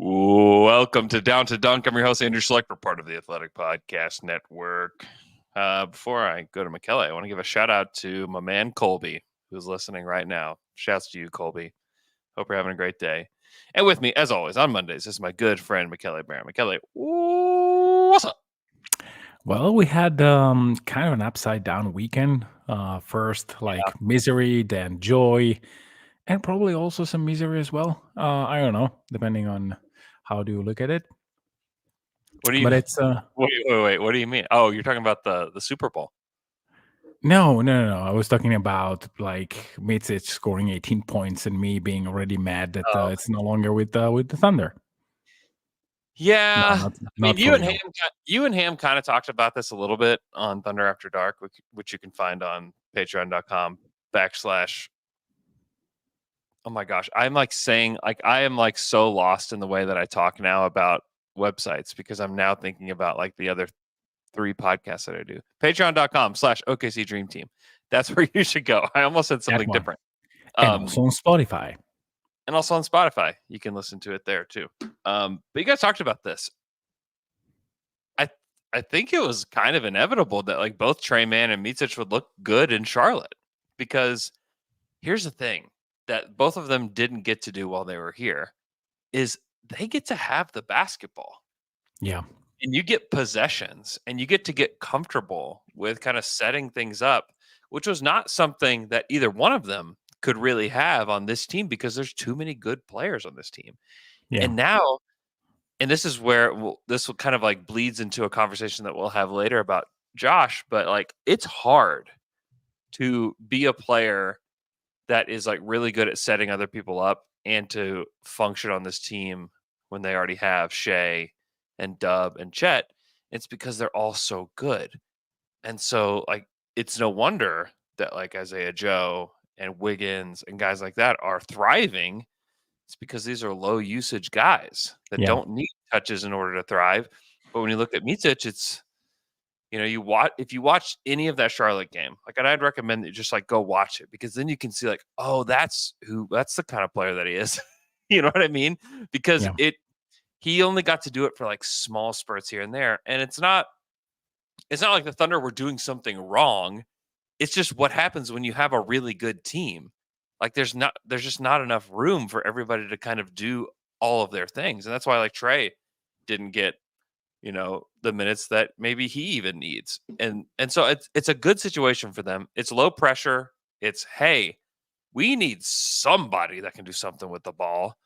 Welcome to Down to Dunk. I'm your host, Andrew Schlechter, part of the Athletic Podcast Network. Before I go to McKelly, I want to give a shout out to my man, Colby, who's listening right now. Shouts to you, Colby. Hope you're having a great day. And with me, as always, on Mondays, is my good friend, McKelly Barron. McKelly, what's up? Well, we had kind of an upside down weekend. First, misery, then joy, and probably also some misery as well. I don't know, depending on how do you look at it. What do you? But it's Wait. What do you mean? Oh, you're talking about the Super Bowl. no. I was talking about Mitsic scoring 18 points and me being already mad that it's no longer with the Thunder. Yeah, No, I mean, not for real. you and Ham kind of talked about this a little bit on Thunder After Dark, which you can find on patreon.com/ oh my gosh, I'm saying I am so lost in the way that I talk now about websites because I'm now thinking about the other 3 podcasts that I do. Patreon.com/ OKC Dream Team. That's where you should go. I almost said something different. And also on Spotify. And also on Spotify. You can listen to it there too. But you guys talked about this. I think it was kind of inevitable that both Trey Mann and Micic would look good in Charlotte, because here's the thing that both of them didn't get to do while they were here is they get to have the basketball. Yeah. And you get possessions and you get to get comfortable with kind of setting things up, which was not something that either one of them could really have on this team because there's too many good players on this team. Yeah. And now, and this is where this will kind of bleeds into a conversation that we'll have later about Josh, but it's hard to be a player that is really good at setting other people up and to function on this team when they already have Shea and Dub and Chet. It's because they're all so good. And so it's no wonder that Isaiah Joe and Wiggins and guys like that are thriving. It's because these are low usage guys that don't need touches in order to thrive. But when you look at Micic, it's, if you watch any of that Charlotte game, I'd recommend that you just go watch it, because then you can see oh, that's the kind of player that he is. You know what I mean? Because he only got to do it for small spurts here and there. And it's not like the Thunder were doing something wrong. It's just what happens when you have a really good team. There's just not enough room for everybody to kind of do all of their things. And that's why Trey didn't get, the minutes that maybe he even needs. And so it's a good situation for them. It's low pressure. It's, hey, we need somebody that can do something with the ball.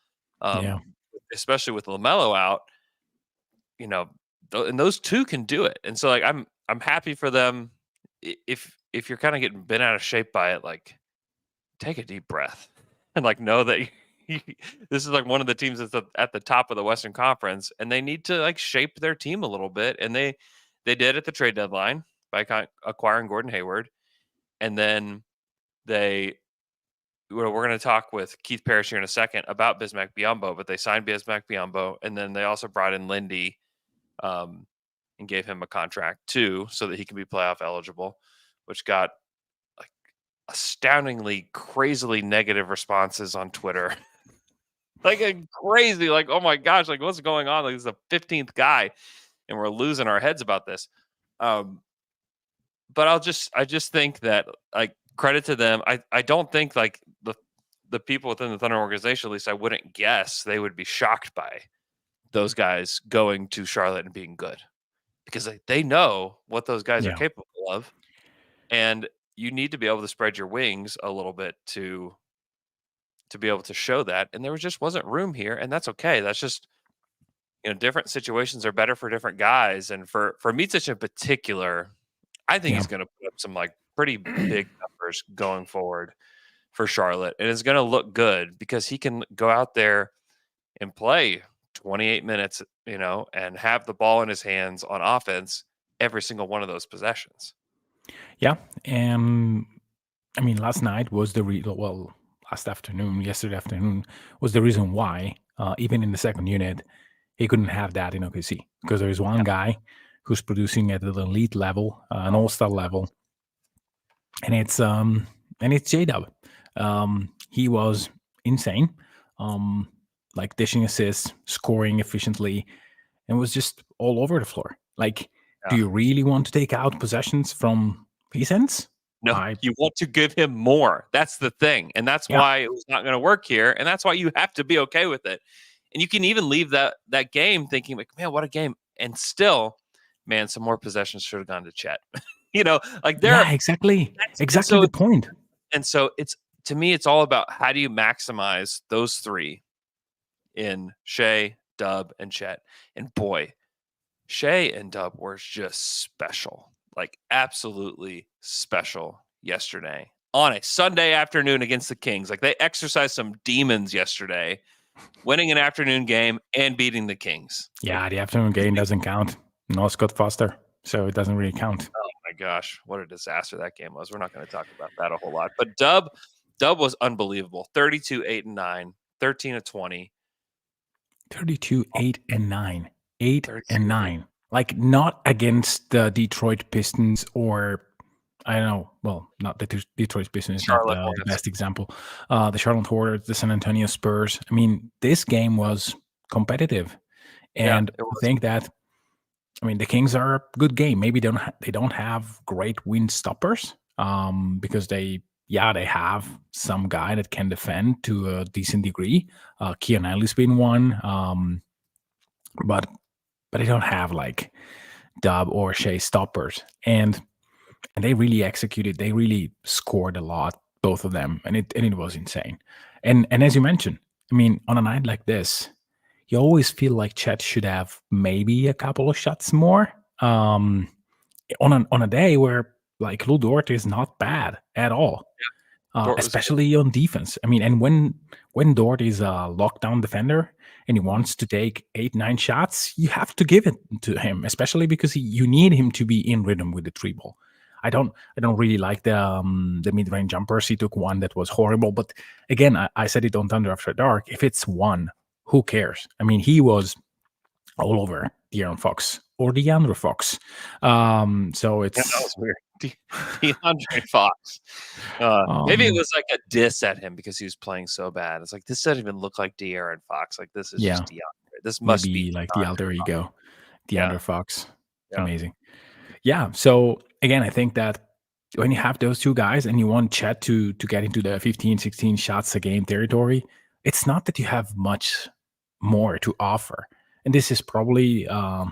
Especially with LaMelo out, and those two can do it. And so I'm happy for them. If you're kind of getting bent out of shape by it, take a deep breath and know that this is one of the teams that's at the top of the Western Conference, and they need to shape their team a little bit. And they did at the trade deadline by acquiring Gordon Hayward. And then we're going to talk with Keith Parrish here in a second about BISMACK BIYOMBO, but they signed BISMACK BIYOMBO, and then they also brought in Lindy and gave him a contract too, so that he can be playoff eligible, which got astoundingly, crazily negative responses on Twitter. Crazy, oh my gosh, what's going on? He's the 15th guy, and we're losing our heads about this. But I just think that credit to them. I don't think the people within the Thunder organization, at least I wouldn't guess they would be shocked by those guys going to Charlotte and being good, because they know what those guys are capable of. And you need to be able to spread your wings a little bit to be able to show that. And there just wasn't room here, and that's okay. That's just, different situations are better for different guys. And for Micic in particular, I think he's going to put up some pretty big numbers going forward for Charlotte, and it's going to look good because he can go out there and play 28 minutes, and have the ball in his hands on offense every single one of those possessions. Yeah. And I mean, yesterday afternoon was the reason why, even in the second unit, he couldn't have that in OKC, because there is one guy who's producing at the elite level, an all-star level, and it's J-Dub. He was insane. like dishing assists, scoring efficiently, and was just all over the floor. Like, do Yeah. you really want to take out possessions from his ends? No, you want to give him more. That's the thing. And that's Yeah, why it was not going to work here. And that's why you have to be okay with it. And you can even leave that game thinking like, man, what a game. And still, man, some more possessions should have gone to Chet. Like yeah, exactly, and exactly so the point. it's to me, it's all about how do you maximize those three in Shea, Dub, and Chet. And boy, Shea and Dub were just special, like absolutely special yesterday on a Sunday afternoon against the Kings. Like they exercised some demons yesterday, winning an afternoon game and beating the Kings. Yeah, the afternoon game doesn't count. No Scott Foster, so it doesn't really count. Oh my gosh, what a disaster that game was. We're not going to talk about that a whole lot. But Dub was unbelievable. 32, 8, and 9, 13 of 20. 32, 8, and 9. 8 and 32, 8. 9. Like, not against the Detroit Pistons or, I don't know, well, not the Detroit Pistons is not Charlotte the Hornets. best example. The Charlotte Hornets, the San Antonio Spurs. I mean, this game was competitive. And Yeah, it I was. think that, I mean, the Kings are a good game. Maybe they don't have great win stoppers because they have some guy that can defend to a decent degree. Keonelli's been one, but they don't have like Dub or Shea stoppers, and they really executed. They really scored a lot, both of them, and it was insane. And as you mentioned, I mean, on a night like this, you always feel like Chet should have maybe a couple of shots more. On a day where like Lou Dort is not bad at all, Dort was good. especially on defense. I mean, and when Dort is a lockdown defender and he wants to take 8-9 shots, you have to give it to him, especially because you need him to be in rhythm with the three ball. I don't really like the mid range jumpers. He took one that was horrible, but again, I said it on Thunder After Dark. If it's one, who cares? I mean, he was all over De'Aaron Fox or DeAndre Fox. So Yeah, that it's was weird. DeAndre Fox. Maybe it was like a diss at him because he was playing so bad. It's like this doesn't even look like De'Aaron Fox. Like this is yeah, just DeAndre. This must be maybe like the alter DeAndre Fox. ego, Yeah, DeAndre Fox. yeah, Amazing. Yeah. So again, I think that when you have those two guys and you want Chet to get into the 15, 16 shots a game territory, it's not that you have much more to offer. And this is probably a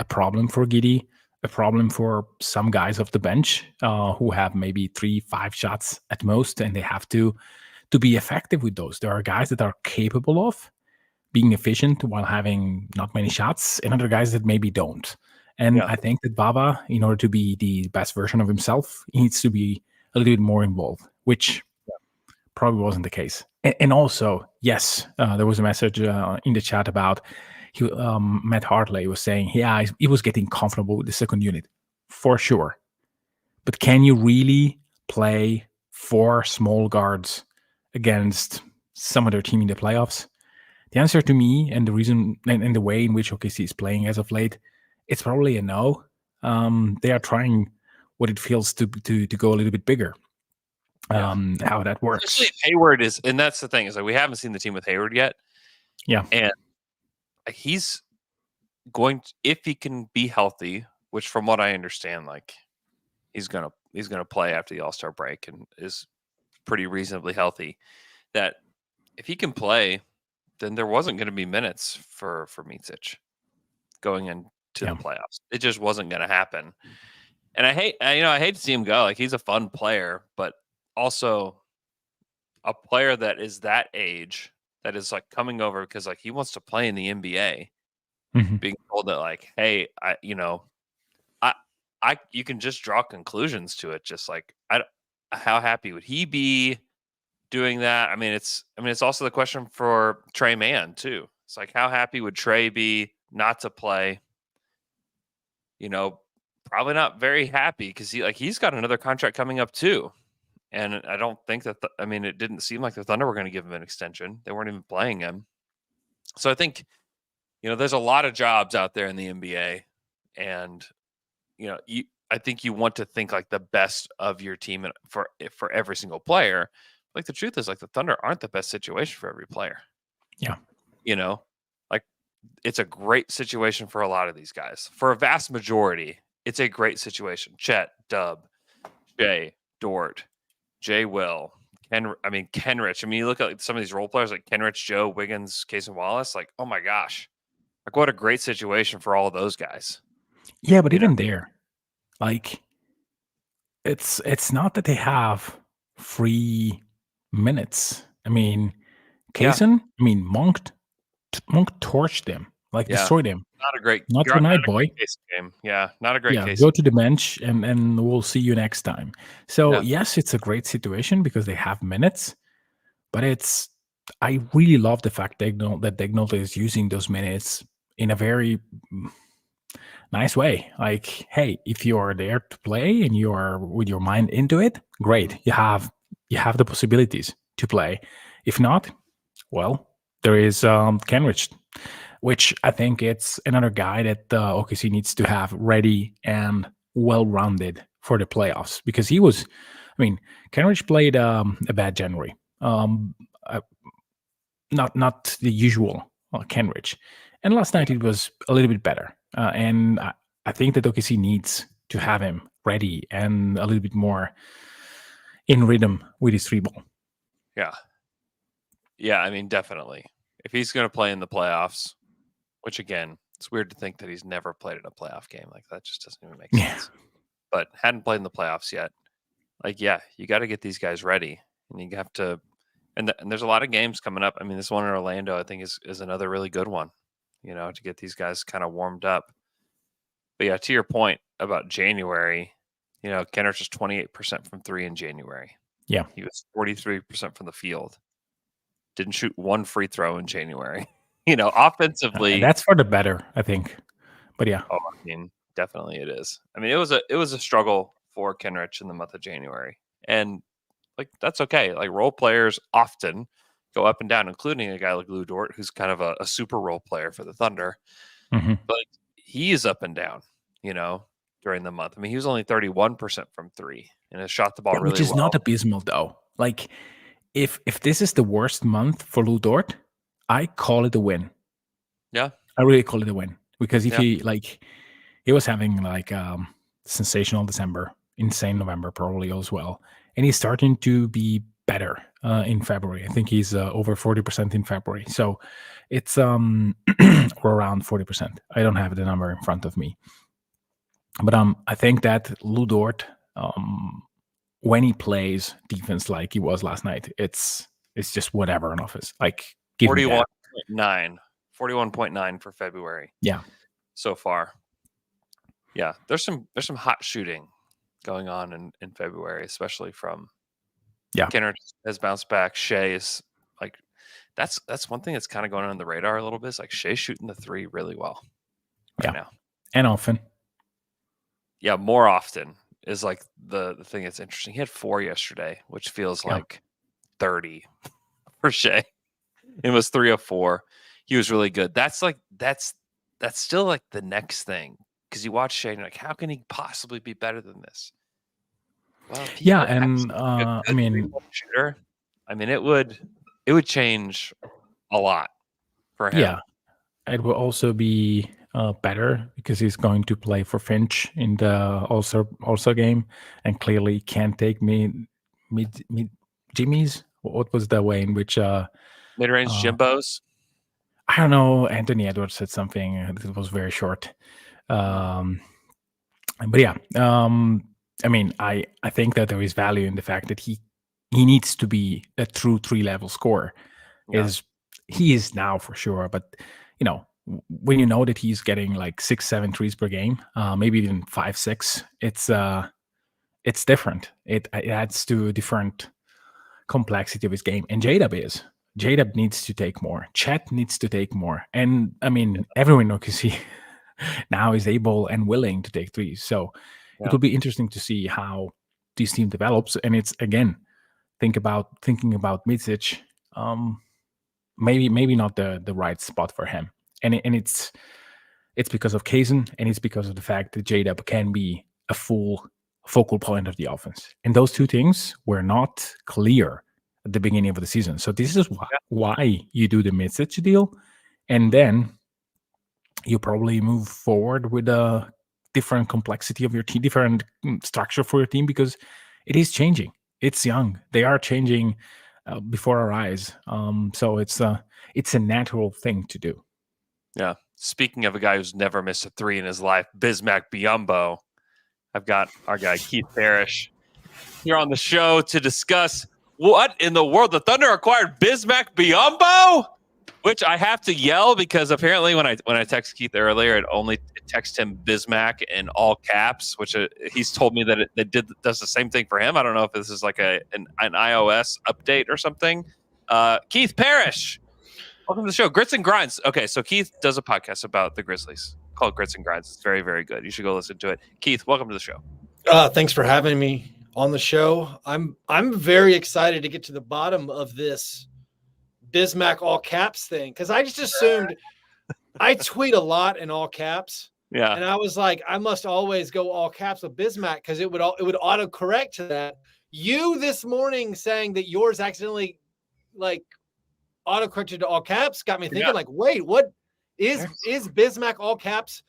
problem for Giddy, a problem for some guys off the bench who have maybe 3-5 shots at most, and they have to be effective with those. There are guys that are capable of being efficient while having not many shots, and other guys that maybe don't. And yeah. I think that Baba, in order to be the best version of himself, he needs to be a little bit more involved, which probably wasn't the case. And also, yes, there was a message in the chat about Matt Hartley was saying, yeah, he was getting comfortable with the second unit, for sure. But can you really play 4 small guards against some other team in the playoffs? The answer to me, and the reason and the way in which OKC is playing as of late, it's probably a no. They are trying what it feels to go a little bit bigger. How that works. Especially if Hayward is, and that's the thing is like we haven't seen the team with Hayward yet. Yeah, and he's going to, if he can be healthy, which from what I understand, like he's gonna play after the All-Star break and is pretty reasonably healthy. That if he can play, then there wasn't going to be minutes for Micic going into the playoffs. It just wasn't going to happen. And I hate to see him go. Like he's a fun player, but also a player that is that age that is like coming over because like he wants to play in the NBA, being told that like, hey, you can just draw conclusions to it. Just like how happy would he be doing that? I mean, it's also the question for Trey Mann too. It's like how happy would Trey be not to play? Probably not very happy because he's got another contract coming up too. And I don't think that it didn't seem like the Thunder were going to give him an extension. They weren't even playing him. So I think there's a lot of jobs out there in the NBA, and I think you want to think like the best of your team for every single player. Like the truth is, like the Thunder aren't the best situation for every player. Yeah, You know, like it's a great situation for a lot of these guys. For a vast majority, it's a great situation. Chet, Dub, Jay, Dort, Jay Will, Kenrich. I mean, you look at some of these role players like Kenrich, Joe, Wiggins, Case and Wallace, like, oh my gosh. Like what a great situation for all of those guys. Yeah, but You know? even there, like it's not that they have free minutes. I mean, Yeah. Kaysen, Monk torched them, like Yeah. destroyed him. Not Not tonight, a great boy. case game. Yeah. Not a great Yeah, case. go to the bench and we'll see you next time. So Yeah. yes, it's a great situation because they have minutes, but I really love the fact that Dagnall is using those minutes in a very nice way. Like, hey, if you are there to play and you are with your mind into it, great. You have the possibilities to play. If not, well, there is Kenrich, which I think it's another guy that OKC needs to have ready and well rounded for the playoffs because Kenrich played a bad January. Uh, not the usual Kenrich. And last night Yeah. it was a little bit better. And I think that OKC needs to have him ready and a little bit more in rhythm with his three ball. Yeah. Yeah. I mean, definitely. If he's going to play in the playoffs, which again, it's weird to think that he's never played in a playoff game. Like that just doesn't even make Yeah. sense. But hadn't played in the playoffs yet. Like, yeah, you got to get these guys ready, and you have to. And there's a lot of games coming up. I mean, this one in Orlando, I think, is another really good one. To get these guys kind of warmed up. But yeah, to your point about January, Kenrich was 28% from three in January. Yeah. He was 43% from the field. Didn't shoot one free throw in January. Offensively, That's for the better, I think. But yeah. oh, I mean, definitely it is. I mean, it was a struggle for Kenrich in the month of January, and like that's okay. Like role players often go up and down, including a guy like Lou Dort, who's kind of a super role player for the Thunder. Mhm. But he is up and down, during the month. I mean, he was only 31% from three and has shot the ball Yeah, which really is not well. abysmal though. Like if this is the worst month for Lou Dort, I call it a win. Yeah. I really call it a win because if Yeah. he was having sensational December, insane November probably as well, and he's starting to be better in February. I think he's over 40% in February, so it's or around 40%. I don't have the number in front of me, but I think that Lou Dort, when he plays defense like he was last night, it's just whatever in office. Like give me that. 41.9 for February. Yeah. So far. Yeah, there's some hot shooting going on in February, especially from Kenrich has bounced back. Shea is like that's one thing that's kind of going on the radar a little bit. It's like Shea shooting the three really well right now. And often. Yeah, more often is like the thing that's interesting. He had 4 yesterday, which feels like 30 for Shea. It was 3 of 4. He was really good. That's still like the next thing. Because you watch Shea and you're like, how can he possibly be better than this? Well, if he could actually be a good three-point shooter, I mean, it would change a lot for him. Yeah, it will also be better because he's going to play for Finch in the also game, and clearly can't take mid Jimmy's. What was the way in which mid-range Jimbos? I don't know. Anthony Edwards said something that was very short. But yeah, I mean, I think that there is value in the fact that he needs to be a true 3-level scorer. Yeah. He is now for sure, but when you know that he's getting like 6-7 threes per game, maybe even 5-6, it's different. It adds to a different complexity of his game. And J-Dub needs to take more. Chet needs to take more. And I mean, everyone knows he now is able and willing to take threes. So it will be interesting to see how this team develops. And it's again, thinking about Mitsic, maybe not the right spot for him. And it's because of Kazan, and it's because of the fact that J-Dub can be a full focal point of the offense. And those two things were not clear at the beginning of the season. So this is why you do the Mitsic deal, and then you probably move forward with a different complexity of your team, different structure for your team, because it is changing. It's young. They are changing before our eyes. So it's a natural thing to do. Yeah. Speaking of a guy who's never missed a three in his life, BISMACK BIYOMBO, I've got our guy Keith Parrish here on the show to discuss what in the world the Thunder acquired BISMACK BIYOMBO, which I have to yell because apparently when I text Keith earlier, it only text him BISMACK in all caps, which he's told me that it does the same thing for him. I don't know if this is like an iOS update or something. Keith Parrish, welcome to the show. Grits and Grinds. Okay, so Keith does a podcast about the Grizzlies called Grits and Grinds. It's very, very good. You should go listen to it. Keith, welcome to the show. Thanks for having me on the show. I'm very excited to get to the bottom of this BISMACK all caps thing, because I just assumed I tweet a lot in all caps. Yeah. And I was like, I must always go all caps with BISMACK because it would auto correct to that. You this morning saying that yours accidentally like auto corrected to all caps got me thinking, like, wait, what is BISMACK all caps?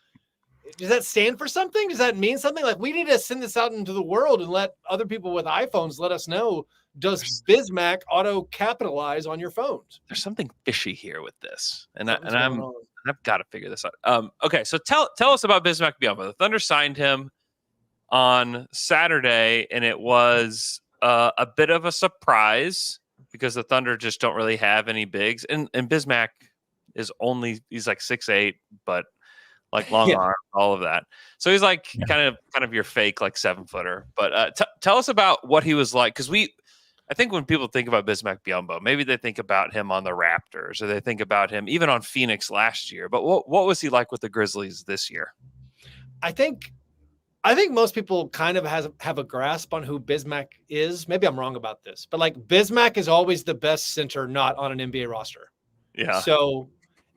Does that stand for something? Does that mean something? Like, we need to send this out into the world and let other people with iPhones let us know, does BISMACK auto capitalize on your phones? There's something fishy here with this. And I've got to figure this out. Okay, so tell us about BISMACK BIYOMBO. The Thunder signed him on Saturday, and it was a bit of a surprise because the Thunder just don't really have any bigs. And BISMACK is he's like 6'8", but like long arm, all of that. So he's like kind of your fake like 7-footer. But tell us about what he was like, because I think when people think about BISMACK BIYOMBO, maybe they think about him on the Raptors, or they think about him even on Phoenix last year. But what was he like with the Grizzlies this year? I think most people kind of have a grasp on who BISMACK is. Maybe I'm wrong about this, but like BISMACK is always the best center not on an NBA roster. Yeah. So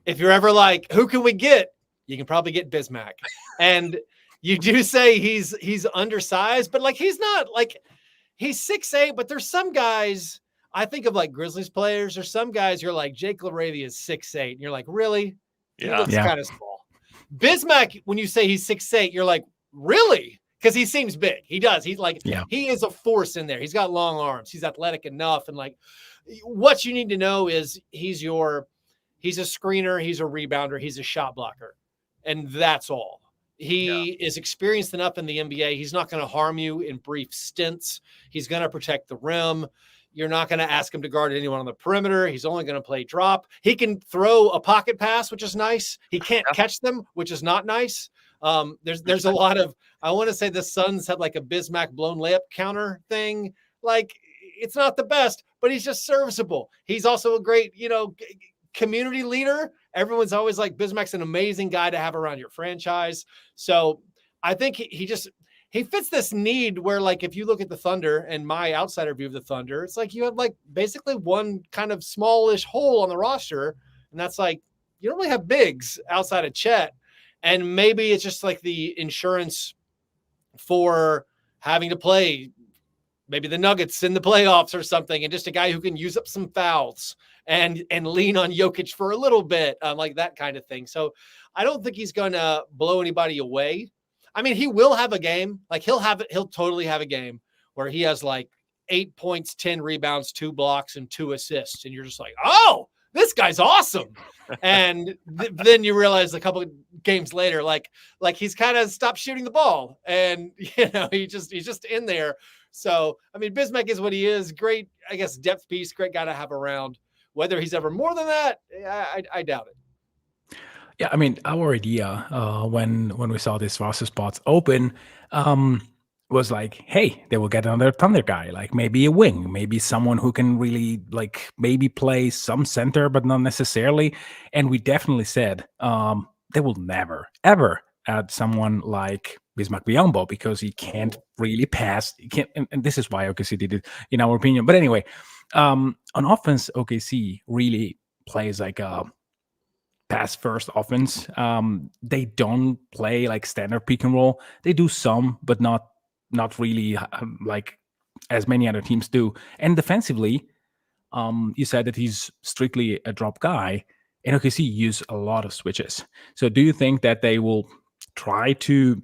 if you're ever like, who can we get? You can probably get BISMACK. And you do say he's undersized, but like he's not like he's 6'8", but there's some guys I think of like Grizzlies players, or some guys you're like Jake LaRavia is 6'8", and you're like, really? He looks kind of small. BISMACK, when you say he's 6'8", you're like, really? Because he seems big. He does. He's like, he is a force in there. He's got long arms. He's athletic enough. And like, what you need to know is he's a screener. He's a rebounder. He's a shot blocker. And that's all. He is experienced enough in the NBA. He's not going to harm you in brief stints. He's going to protect the rim. You're not going to ask him to guard anyone on the perimeter. He's only going to play drop. He can throw a pocket pass, which is nice. He can't catch them, which is not nice. There's a lot of, I want to say the Suns had like a BISMACK blown layup counter thing. Like, it's not the best, but he's just serviceable. He's also a great, community leader. Everyone's always like, BISMACK's an amazing guy to have around your franchise. So I think he fits this need where, like, if you look at the Thunder and my outsider view of the Thunder, it's like you have like basically one kind of smallish hole on the roster. And that's like, you don't really have bigs outside of Chet. And maybe it's just like the insurance for having to play maybe the Nuggets in the playoffs or something, and just a guy who can use up some fouls and lean on Jokic for a little bit, like that kind of thing. So I don't think he's going to blow anybody away. I mean, he will have a game. Like he'll totally have a game where he has like 8 points, 10 rebounds, 2 blocks, and 2 assists. And you're just like, oh, this guy's awesome. And then you realize a couple of games later, like he's kind of stopped shooting the ball, and he's just in there. So, I mean, BISMACK is what he is. Great, I guess, depth piece, great guy to have around. Whether he's ever more than that, I doubt it. Yeah, I mean, our idea when we saw this roster spots open was like, hey, they will get another Thunder guy, like maybe a wing, maybe someone who can really like maybe play some center, but not necessarily. And we definitely said they will never, ever add someone like BISMACK BIYOMBO because he can't really pass. He can't, and this is why OKC did it, in our opinion. But anyway, on offense, OKC really plays like a pass first offense. They don't play like standard pick and roll. They do some, but not really like as many other teams do. And defensively, you said that he's strictly a drop guy. and OKC use a lot of switches. So do you think that they will try to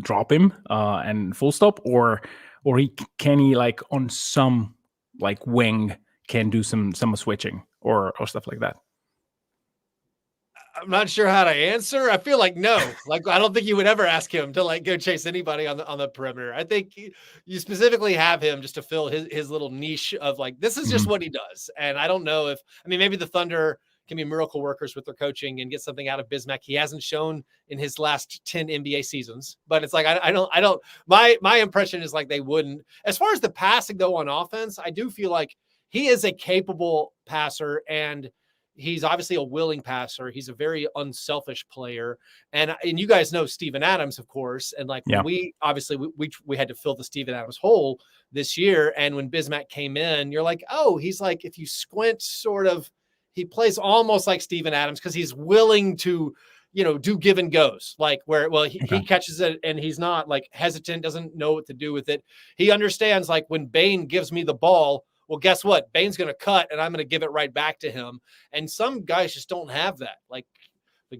drop him and full stop, or can he like on some like wing can do some switching or stuff like that? I'm not sure how to answer. I feel like no. Like I don't think you would ever ask him to like go chase anybody on the perimeter. I think you specifically have him just to fill his little niche of like this is just what he does. And I don't know if maybe the Thunder can be miracle workers with their coaching and get something out of BISMACK. He hasn't shown in his last 10 NBA seasons, but it's like I don't my impression is like they wouldn't. As far as the passing though on offense, I do feel like he is a capable passer and he's obviously a willing passer. He's a very unselfish player. And you guys know Steven Adams, of course. And like we obviously we had to fill the Steven Adams hole this year. And when BISMACK came in, you're like, oh, he's like, if you squint sort of, he plays almost like Steven Adams because he's willing to, do give and goes, like where, well, he catches it and he's not like hesitant, doesn't know what to do with it. He understands like when Bane gives me the ball, well, guess what? Bane's going to cut and I'm going to give it right back to him. And some guys just don't have that. Like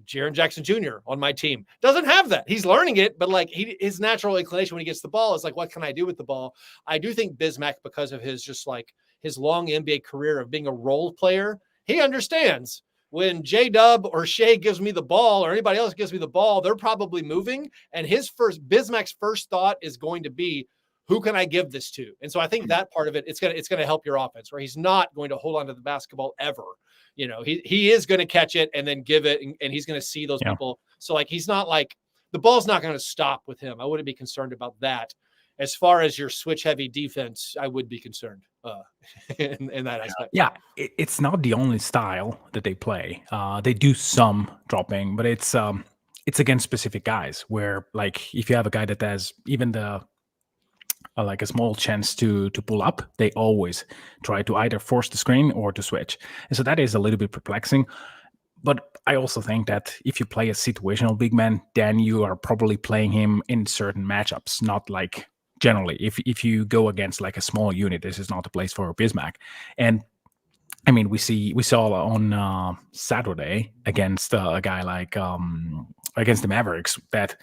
Jaren Jackson Jr. on my team doesn't have that. He's learning it, but like his natural inclination when he gets the ball is like, what can I do with the ball? I do think BISMACK, because of his just like his long NBA career of being a role player, he understands when J-Dub or Shea gives me the ball or anybody else gives me the ball, they're probably moving. And BISMACK's first thought is going to be, who can I give this to? And so I think that part of it, it's going to help your offense where he's not going to hold on to the basketball ever. He is going to catch it and then give it and he's going to see those people. So like, he's not like the ball's not going to stop with him. I wouldn't be concerned about that. As far as your switch heavy defense, I would be concerned in that aspect. Yeah. It's not the only style that they play. They do some dropping, but it's against specific guys where like, if you have a guy that has even the, like a small chance to pull up, they always try to either force the screen or to switch. And so that is a little bit perplexing. But I also think that if you play a situational big man, then you are probably playing him in certain matchups, not like generally. If you go against like a small unit, this is not the place for BISMACK. And I mean, we saw on Saturday against a guy like against the Mavericks that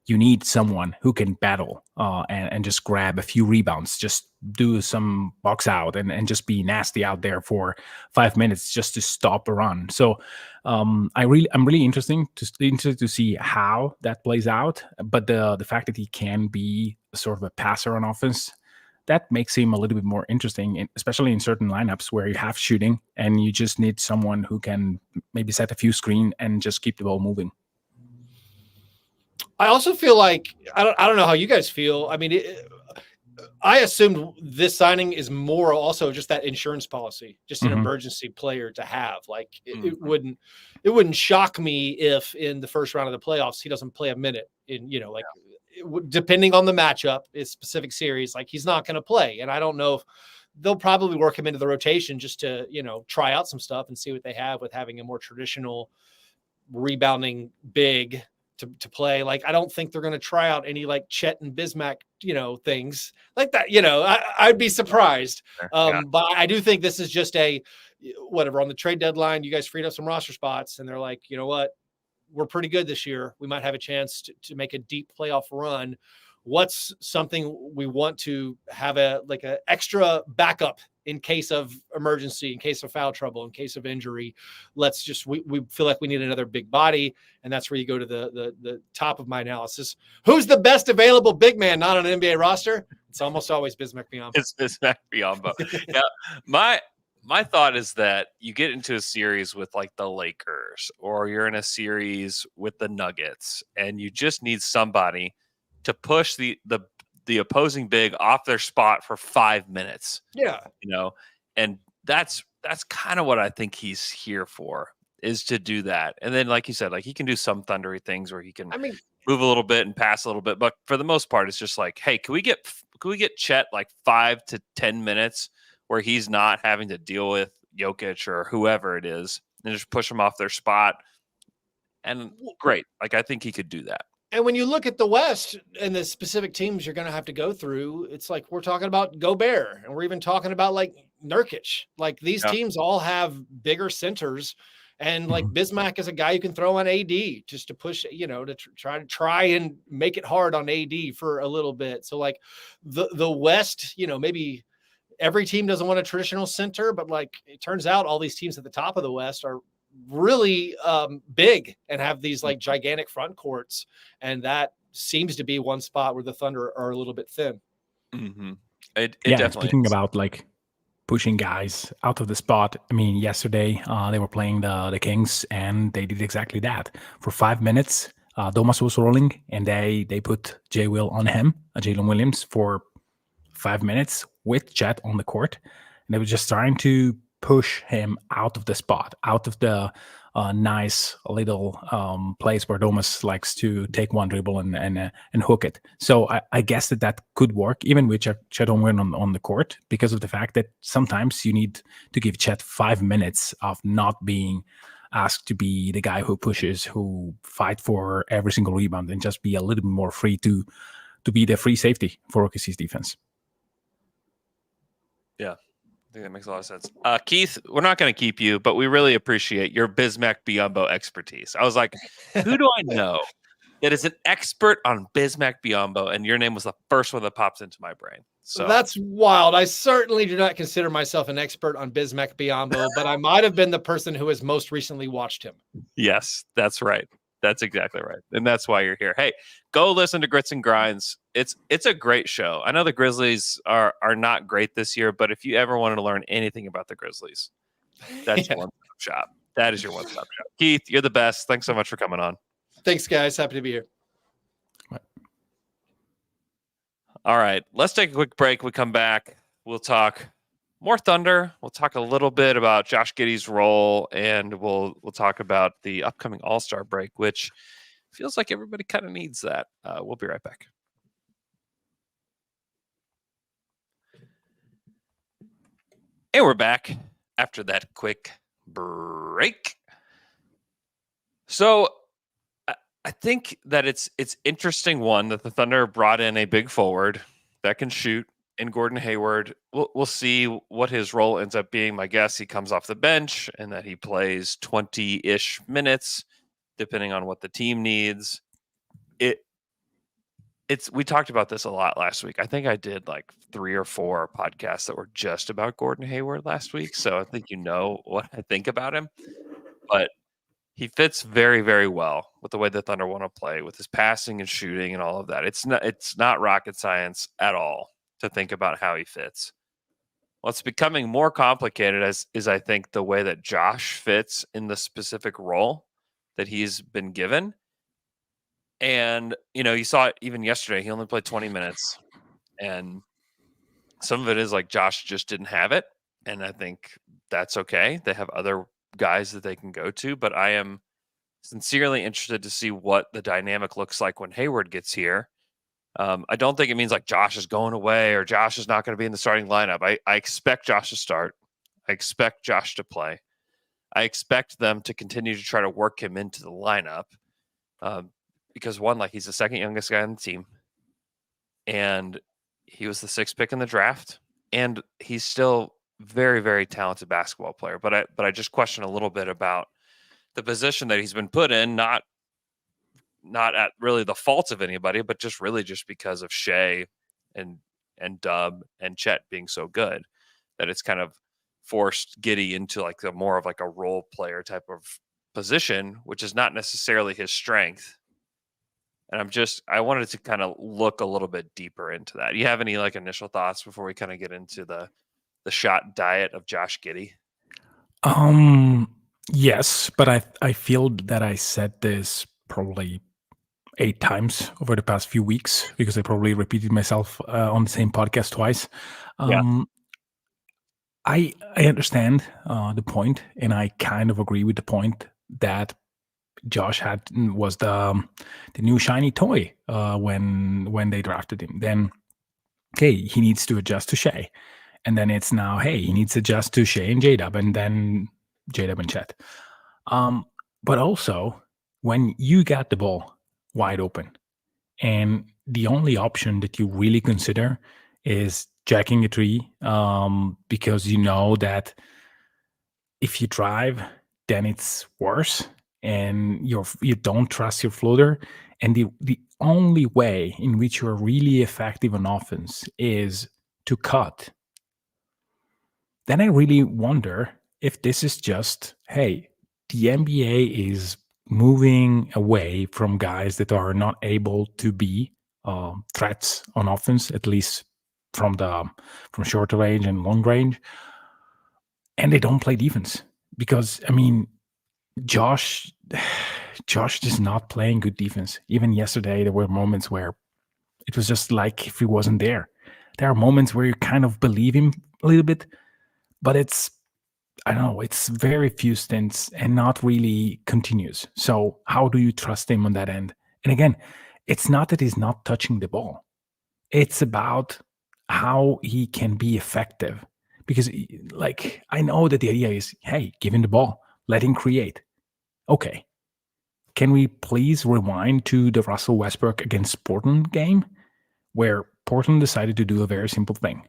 you need someone who can battle and just grab a few rebounds, just do some box out and just be nasty out there for 5 minutes just to stop a run. So I'm really interested to see how that plays out. But the fact that he can be sort of a passer on offense, that makes him a little bit more interesting, especially in certain lineups where you have shooting and you just need someone who can maybe set a few screen and just keep the ball moving. I also feel like I don't know how you guys feel. I mean, I assumed this signing is more also just that insurance policy, just an emergency player to have. Like it wouldn't shock me if in the first round of the playoffs he doesn't play a minute. Depending on the matchup, his specific series, like he's not going to play. And I don't know if they'll probably work him into the rotation just to try out some stuff and see what they have with having a more traditional rebounding big to play. Like, I don't think they're going to try out any like Chet and BISMACK, things like that. I'd be surprised. But I do think this is just whatever on the trade deadline, you guys freed up some roster spots and they're like, you know what, we're pretty good this year. We might have a chance to make a deep playoff run. What's something we want to have a extra backup in case of emergency, in case of foul trouble, in case of injury? Let's just, we feel like we need another big body. And that's where you go to the top of my analysis. Who's the best available big man, not on an NBA roster? It's almost always BISMACK BIYOMBO. It's BISMACK BIYOMBO. Yeah. My thought is that you get into a series with like the Lakers, or you're in a series with the Nuggets, and you just need somebody to push the opposing big off their spot for 5 minutes. Yeah. And that's kind of what I think he's here for, is to do that. And then, like you said, like he can do some thundery things where he can move a little bit and pass a little bit. But for the most part, it's just like, hey, can we get Chet like 5 to 10 minutes where he's not having to deal with Jokic or whoever it is, and just push them off their spot? And great. Like, I think he could do that. And when you look at the West and the specific teams you're going to have to go through, it's like we're talking about Gobert, and we're even talking about like Nurkic. Like these teams all have bigger centers And like BISMACK is a guy you can throw on AD just to push, to try and make it hard on AD for a little bit. So like the West, maybe every team doesn't want a traditional center, but like it turns out all these teams at the top of the West are really big and have these like gigantic front courts. And that seems to be one spot where the Thunder are a little bit thin. Mm-hmm. It yeah, definitely speaking is. about like pushing guys out of the spot. I mean, yesterday they were playing the Kings, and they did exactly that. For 5 minutes, Domas was rolling, and they put J-Will on him, Jalen Williams, for 5 minutes with Chet on the court. And they were just trying to push him out of the spot, out of the nice little place where Domas likes to take one dribble and hook it. So I guess that could work, even with Chet on the court, because of the fact that sometimes you need to give Chet 5 minutes of not being asked to be the guy who pushes, who fight for every single rebound, and just be a little bit more free to be the free safety for OKC's defense. Yeah. I think that makes a lot of sense. Keith, we're not going to keep you, but we really appreciate your BISMACK BIYOMBO expertise. I was like, who do I know that is an expert on BISMACK BIYOMBO? And your name was the first one that pops into my brain. So that's wild. I certainly do not consider myself an expert on BISMACK BIYOMBO, but I might have been the person who has most recently watched him. Yes, that's right. That's exactly right. And that's why you're here. Hey, go listen to Grits and Grinds. It's a great show. I know the Grizzlies are not great this year, but if you ever wanted to learn anything about the Grizzlies, that's your one-stop shop. That is your one-stop shop. Keith, you're the best. Thanks so much for coming on. Thanks, guys. Happy to be here. All right. Let's take a quick break. We come back. We'll talk more Thunder. We'll talk a little bit about Josh Giddey's role, and we'll talk about the upcoming All-Star break, which feels like everybody kind of needs that. We'll be right back. And we're back after that quick break. So I think that it's interesting, one, that the Thunder brought in a big forward that can shoot in Gordon Hayward. We'll see what his role ends up being. My guess, he comes off the bench and that he plays 20-ish minutes, depending on what the team needs. We talked about this a lot last week. I think I did like 3 or 4 podcasts that were just about Gordon Hayward last week. So I think you know what I think about him. But he fits very, very well with the way the Thunder want to play, with his passing and shooting and all of that. It's not rocket science at all to think about how he fits. What's becoming more complicated is I think the way that Josh fits in the specific role that he's been given. And, you saw it even yesterday. He only played 20 minutes. And some of it is like Josh just didn't have it. And I think that's okay. They have other guys that they can go to. But I am sincerely interested to see what the dynamic looks like when Hayward gets here. I don't think it means like Josh is going away or Josh is not going to be in the starting lineup. I expect Josh to start. I expect Josh to play. I expect them to continue to try to work him into the lineup. Because one, like he's the second youngest guy on the team, and he was the 6th pick in the draft, and he's still very, very talented basketball player. But I just question a little bit about the position that he's been put in, not at really the fault of anybody, but just because of Shea and Dub and Chet being so good that it's kind of forced Giddey into like more of like a role player type of position, which is not necessarily his strength. And I wanted to kind of look a little bit deeper into that. You have any like initial thoughts before we kind of get into the shot diet of Josh Giddey? Yes, but I feel that I said this probably 8 times over the past few weeks because I probably repeated myself on the same podcast twice. I understand the point, and I kind of agree with the point that Josh was the new shiny toy when they drafted him. Then, okay, he needs to adjust to Shea. And then it's now, hey, he needs to adjust to Shea and J-Dub, and then J-Dub and Chet. But also, when you got the ball wide open, and the only option that you really consider is jacking a three, because you know that if you drive, then it's worse, and you don't trust your floater. And the only way in which you're really effective on offense is to cut. Then I really wonder if this is just, hey, the NBA is moving away from guys that are not able to be threats on offense, at least from short range and long range, and they don't play defense because I mean, Josh is not playing good defense. Even yesterday, there were moments where it was just like if he wasn't there. There are moments where you kind of believe him a little bit, but I don't know, it's very few stints and not really continuous. So how do you trust him on that end? And again, it's not that he's not touching the ball. It's about how he can be effective. Because like I know that the idea is, hey, give him the ball, let him create. Okay. Can we please rewind to the Russell Westbrook against Portland game where Portland decided to do a very simple thing?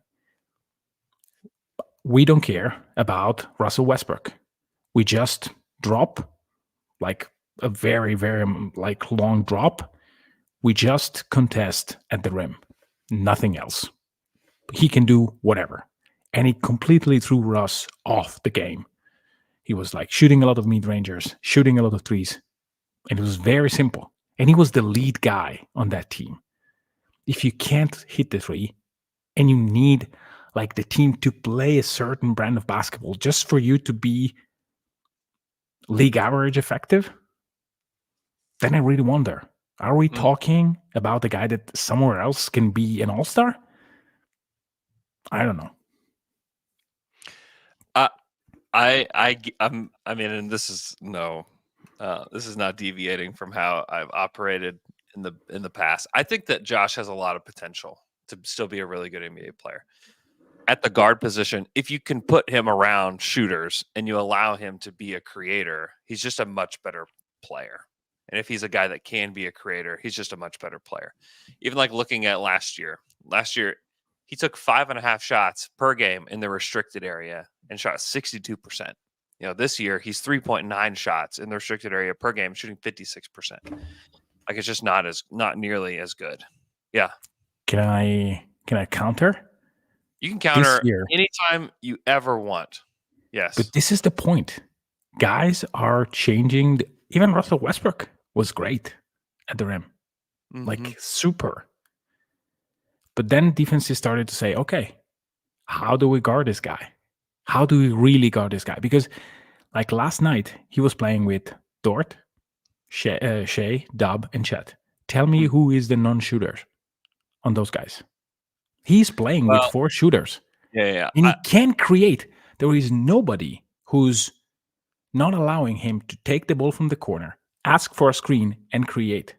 We don't care about Russell Westbrook. We just drop like a very, very like long drop. We just contest at the rim. Nothing else. He can do whatever. And he completely threw Russ off the game. He was like shooting a lot of mid-rangers, shooting a lot of threes. And it was very simple. And he was the lead guy on that team. If you can't hit the three and you need like the team to play a certain brand of basketball just for you to be league average effective, then I really wonder, are we talking about the guy that somewhere else can be an all-star? I don't know. I mean, and this is not deviating from how I've operated in the past. I think that Josh has a lot of potential to still be a really good NBA player. At the guard position, if you can put him around shooters and you allow him to be a creator, he's just a much better player. And if he's a guy that can be a creator, he's just a much better player. Even like looking at last year, he took 5.5 shots per game in the restricted area and shot 62%. You know, this year he's 3.9 shots in the restricted area per game, shooting 56%. Like it's just not nearly as good. Yeah. Can I counter? You can counter anytime you ever want. Yes. But this is the point. Guys are changing. Even Russell Westbrook was great at the rim. Mm-hmm. Like super. But then defenses started to say, okay, how do we guard this guy? How do we really guard this guy? Because like last night, he was playing with Dort, Shea, Dub, and Chet. Tell me who is the non-shooter on those guys. He's playing with 4 shooters. Yeah. And he can create. There is nobody who's not allowing him to take the ball from the corner, ask for a screen, and create.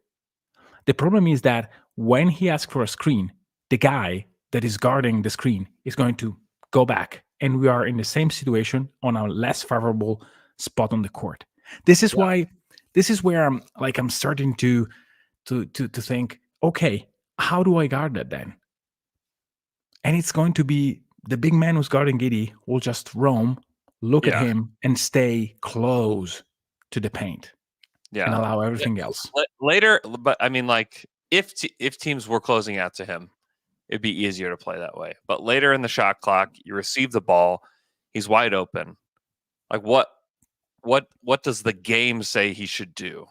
The problem is that when he asks for a screen, the guy that is guarding the screen is going to go back. And we are in the same situation on a less favorable spot on the court. This is why, this is where I'm starting to think, okay, how do I guard that then? And it's going to be the big man who's guarding Giddey will just roam, look at him, and stay close to the paint. Yeah, and allow everything else. Later, but I mean, like if teams were closing out to him, it'd be easier to play that way. But later in the shot clock, you receive the ball, he's wide open. Like what does the game say he should do?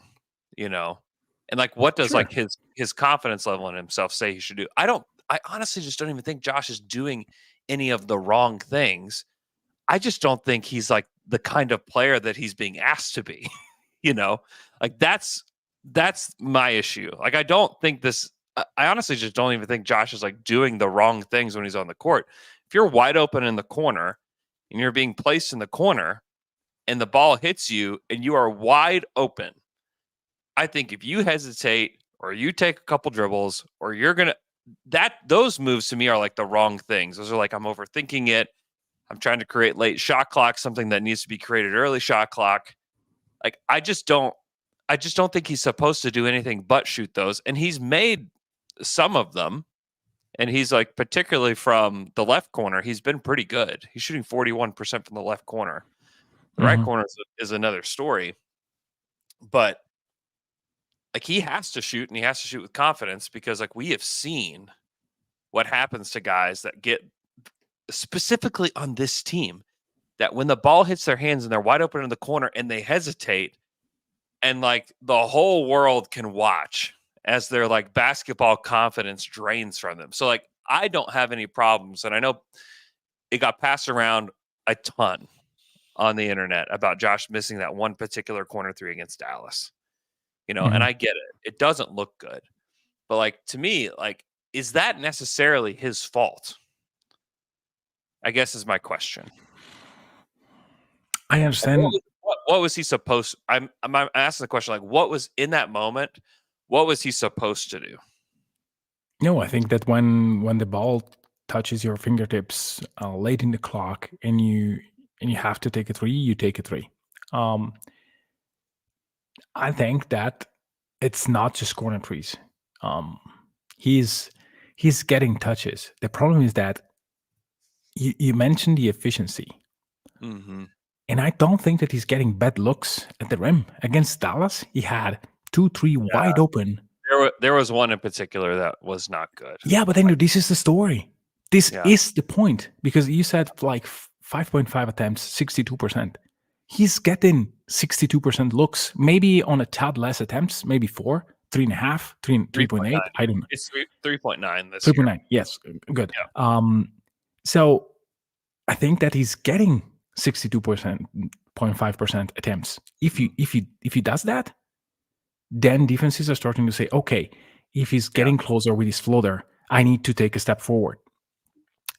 You know, and like what does like his confidence level in himself say he should do? I honestly just don't even think Josh is doing any of the wrong things. I just don't think he's like the kind of player that he's being asked to be. You know, like that's my issue. Like I don't think I honestly just don't even think Josh is like doing the wrong things when he's on the court. If you're wide open in the corner and you're being placed in the corner and the ball hits you and you are wide open, I think if you hesitate or you take a couple dribbles or you're going to, those moves to me are like the wrong things. Those are like, I'm overthinking it. I'm trying to create late shot clock, something that needs to be created early shot clock. Like, I just don't think he's supposed to do anything but shoot those. And he's made some of them. And he's like, particularly from the left corner, he's been pretty good. He's shooting 41% from the left corner. The right corner is another story, but like he has to shoot, and he has to shoot with confidence, because like we have seen what happens to guys that get, specifically on this team, that when the ball hits their hands and they're wide open in the corner and they hesitate, and like the whole world can watch as their like basketball confidence drains from them. So like I don't have any problems, and I know it got passed around a ton on the internet about Josh missing that one particular corner three against Dallas. And I get it. It doesn't look good. But like to me, like, is that necessarily his fault? I guess is my question. I understand. What was he supposed? I'm asking the question, like, what was in that moment? What was he supposed to do? No, I think that when the ball touches your fingertips late in the clock, and you have to take a three, you take a three. I think that it's not just corner threes. He's getting touches. The problem is that you mentioned the efficiency. And I don't think that he's getting bad looks at the rim. Against Dallas, he had 2-3 wide open. There was one in particular that was not good. Yeah, but Andrew, this is the story. This is the point, because you said like 5.5 attempts, 62%. He's getting 62% looks, maybe on a tad less attempts, maybe 4, 3.5, 3.8. I don't know. It's 3.9 this 3.9. Yes, good. Yeah. So I think that he's getting 62.5% attempts. If he does that, then defenses are starting to say, okay, if he's getting closer with his floater, I need to take a step forward,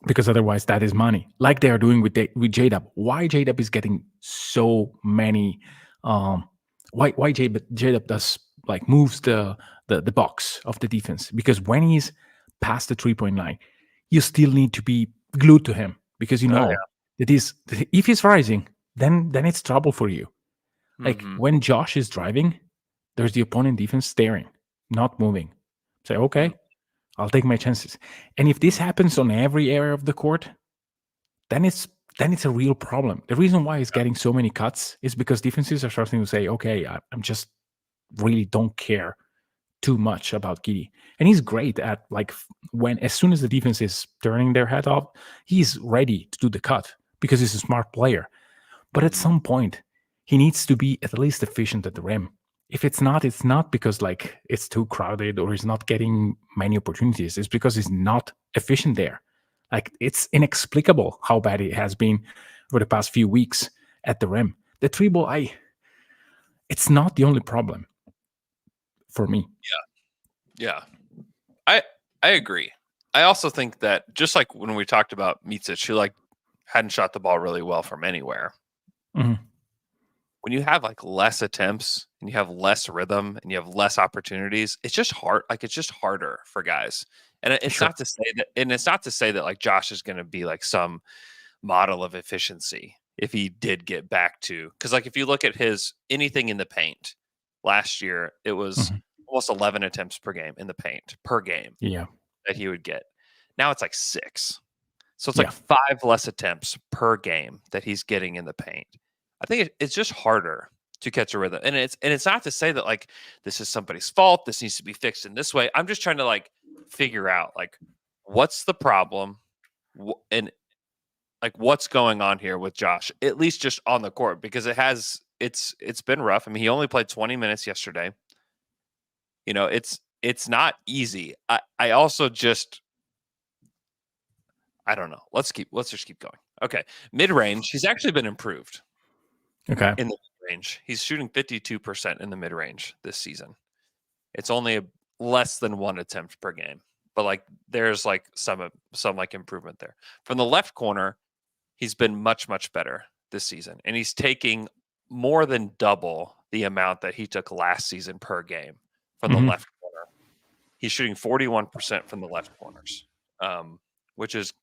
because otherwise that is money, like they are doing with J-Dub. Why J-Dub is getting so many? Why J-Dub does like moves the box of the defense, because when he's past the 3-point line, you still need to be glued to him, because that if he's rising, then it's trouble for you. Like when Josh is driving, there's the opponent defense staring, not moving. Say, okay, I'll take my chances. And if this happens on every area of the court, then it's a real problem. The reason why he's getting so many cuts is because defenses are starting to say, okay, I'm just really don't care too much about Giddey. And he's great at like as soon as the defense is turning their head off, he's ready to do the cut because he's a smart player. But at some point, he needs to be at least efficient at the rim. If it's not because like it's too crowded or he's not getting many opportunities. It's because he's not efficient there. Like it's inexplicable how bad it has been over the past few weeks at the rim. The three ball, it's not the only problem for me. Yeah. I agree. I also think that just like when we talked about Micic, who like hadn't shot the ball really well from anywhere. When you have like less attempts and you have less rhythm and you have less opportunities, it's just hard. Like it's just harder for guys. And it's not to say that like Josh is going to be like some model of efficiency if he did get back to, because like if you look at his anything in the paint last year, it was almost 11 attempts per game in the paint per game. That he would get. Now it's like 6. So it's like 5 less attempts per game that he's getting in the paint. I think it's just harder to catch a rhythm. And it's not to say that like this is somebody's fault. This needs to be fixed in this way. I'm just trying to like figure out like what's the problem and like what's going on here with Josh, at least just on the court, because it's been rough. I mean, he only played 20 minutes yesterday. It's not easy. I also just I don't know. Let's just keep going. Okay. Mid-range, he's actually been improved. Okay. In the mid-range. He's shooting 52% in the mid-range this season. It's only less than 1 attempt per game. But like there's like some like improvement there. From the left corner, he's been much, much better this season. And he's taking more than double the amount that he took last season per game from the left corner. He's shooting 41% from the left corners, which is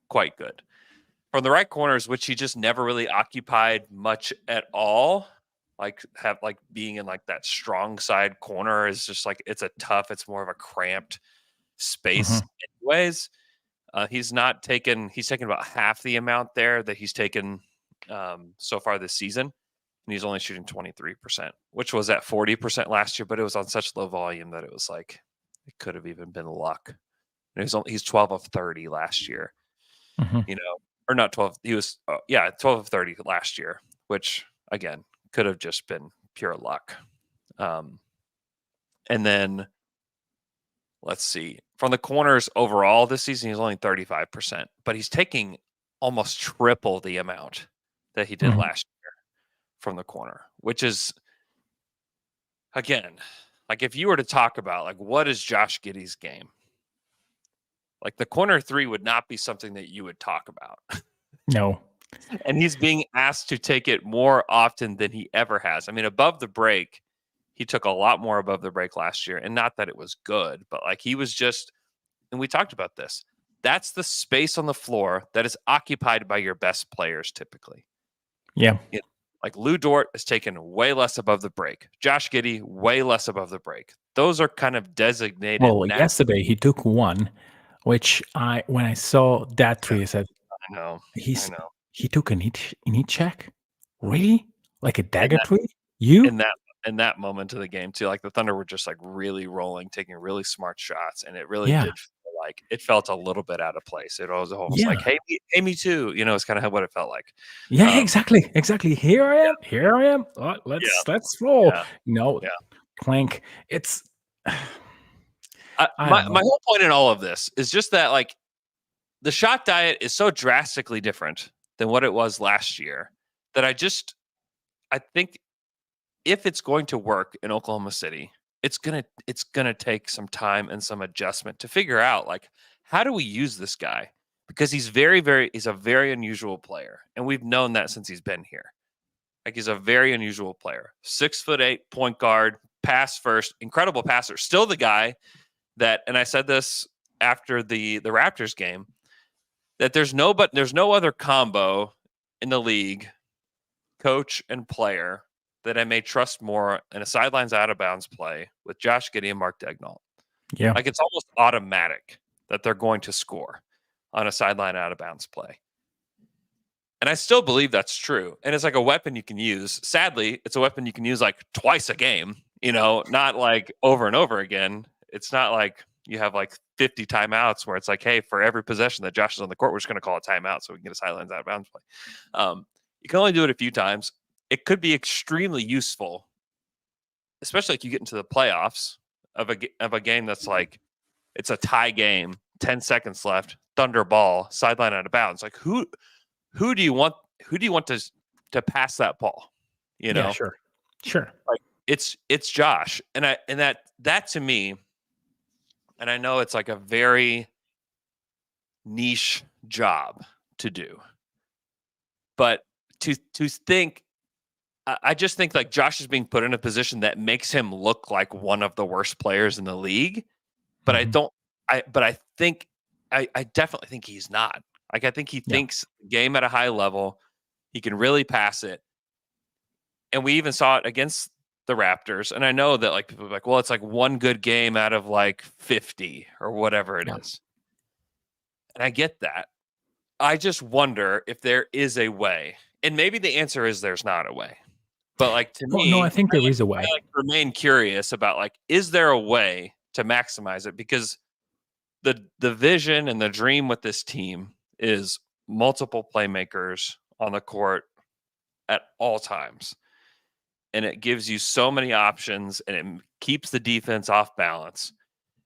quite good. From the right corners, which he just never really occupied much at all, like being in like that strong side corner is just like it's more of a cramped space anyways. He's taken about half the amount there that he's taken so far this season, and he's only shooting 23%, which was at 40% last year, but it was on such low volume that it was like it could have even been luck. And he's 12 of 30 last year, or not 12. He was 12 of 30 last year, which again could have just been pure luck. And then let's see, from the corners overall this season, he's only 35%, but he's taking almost triple the amount that he did last year from the corner, which is, again, like if you were to talk about like what is Josh Giddey's game, like the corner three would not be something that you would talk about. No. And he's being asked to take it more often than he ever has. I mean, above the break, he took a lot more above the break last year. And not that it was good, but like he was just, and we talked about this, that's the space on the floor that is occupied by your best players typically. Yeah. Like Lou Dort is taken way less above the break. Josh Giddey, way less above the break. Those are kind of designated. Well, yesterday he took one, which when I saw that three, I said, I know. He took a neat check? Really? Like a dagger three? In that moment of the game too, like the Thunder were just like really rolling, taking really smart shots, and it really did feel like it felt a little bit out of place. It was almost like, hey, me too. It's kind of what it felt like. Yeah, exactly. Here I am. Let's roll. Clank. It's my whole point in all of this is just that like the shot diet is so drastically different than what it was last year that I think if it's going to work in Oklahoma City, it's gonna take some time and some adjustment to figure out like how do we use this guy, because he's he's a very unusual player, and we've known that since he's been here. Like he's a very unusual player, 6'8" point guard, pass first, incredible passer, still the guy that, and I said this after the Raptors game, that there's no other combo in the league, coach and player, that I may trust more in a sidelines out of bounds play with Josh Giddey and Mark Daigneault. Yeah. Like it's almost automatic that they're going to score on a sideline out of bounds play. And I still believe that's true. And it's like a weapon you can use. Sadly, it's a weapon you can use like twice a game, not like over and over again. It's not like you have like 50 timeouts where it's like, hey, for every possession that Josh is on the court, we're just going to call a timeout so we can get a sidelines out of bounds play. You can only do it a few times. It could be extremely useful, especially like you get into the playoffs of a game that's like it's a tie game, 10 seconds left, Thunder ball, sideline out of bounds. Like who do you want to pass that ball? Yeah, sure. Like it's Josh, and that to me, and I know it's like a very niche job to do, but to think. I just think like Josh is being put in a position that makes him look like one of the worst players in the league, but I definitely think he's not. Like I think he thinks game at a high level. He can really pass it, and we even saw it against the Raptors. And I know that like people are like, well, it's like one good game out of like 50 or whatever it is, and I get that. I just wonder if there is a way, and maybe the answer is there's not a way. But like to me, no, I think there is a way. I remain curious about like, is there a way to maximize it? Because the vision and the dream with this team is multiple playmakers on the court at all times, and it gives you so many options, and it keeps the defense off balance.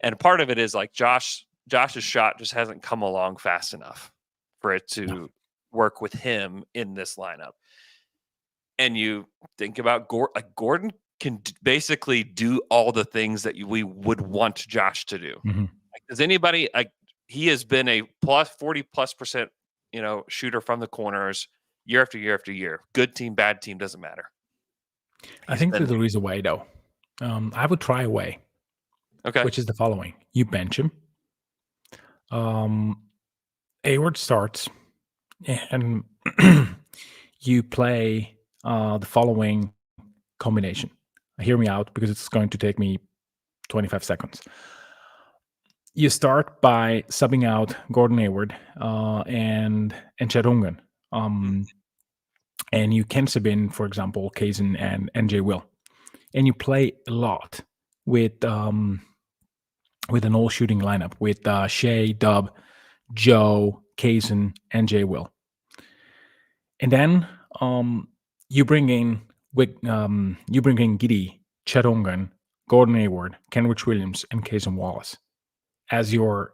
And part of it is like Josh's shot just hasn't come along fast enough for it to work with him in this lineup. And you think about Gordon can basically do all the things that we would want Josh to do. Mm-hmm. Like, does anybody he has been a 40+%, shooter from the corners year after year after year. Good team, bad team, doesn't matter. I think that there is a way though. I would try a way. Okay. Which is the following. You bench him. Hayward starts and you play the following combination. Hear me out because it's going to take me 25 seconds. You start by subbing out Gordon Hayward and Chad Ungan. and you can sub in, for example, Kazin and NJ Will, and you play a lot with an all shooting lineup with Shea, Dub, Joe, Kazin, NJ Will, and then you bring in Giddy, Chet Ongun, Gordon Hayward, Kenrich Williams, and Kazin Wallace as your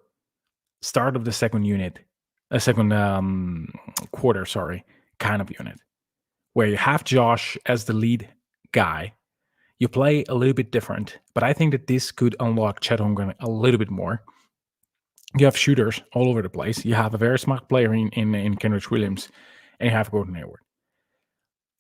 start of the second quarter, kind of unit, where you have Josh as the lead guy. You play a little bit different, but I think that this could unlock Chet Holmgren a little bit more. You have shooters all over the place. You have a very smart player in Kenrich Williams, and you have Gordon Hayward.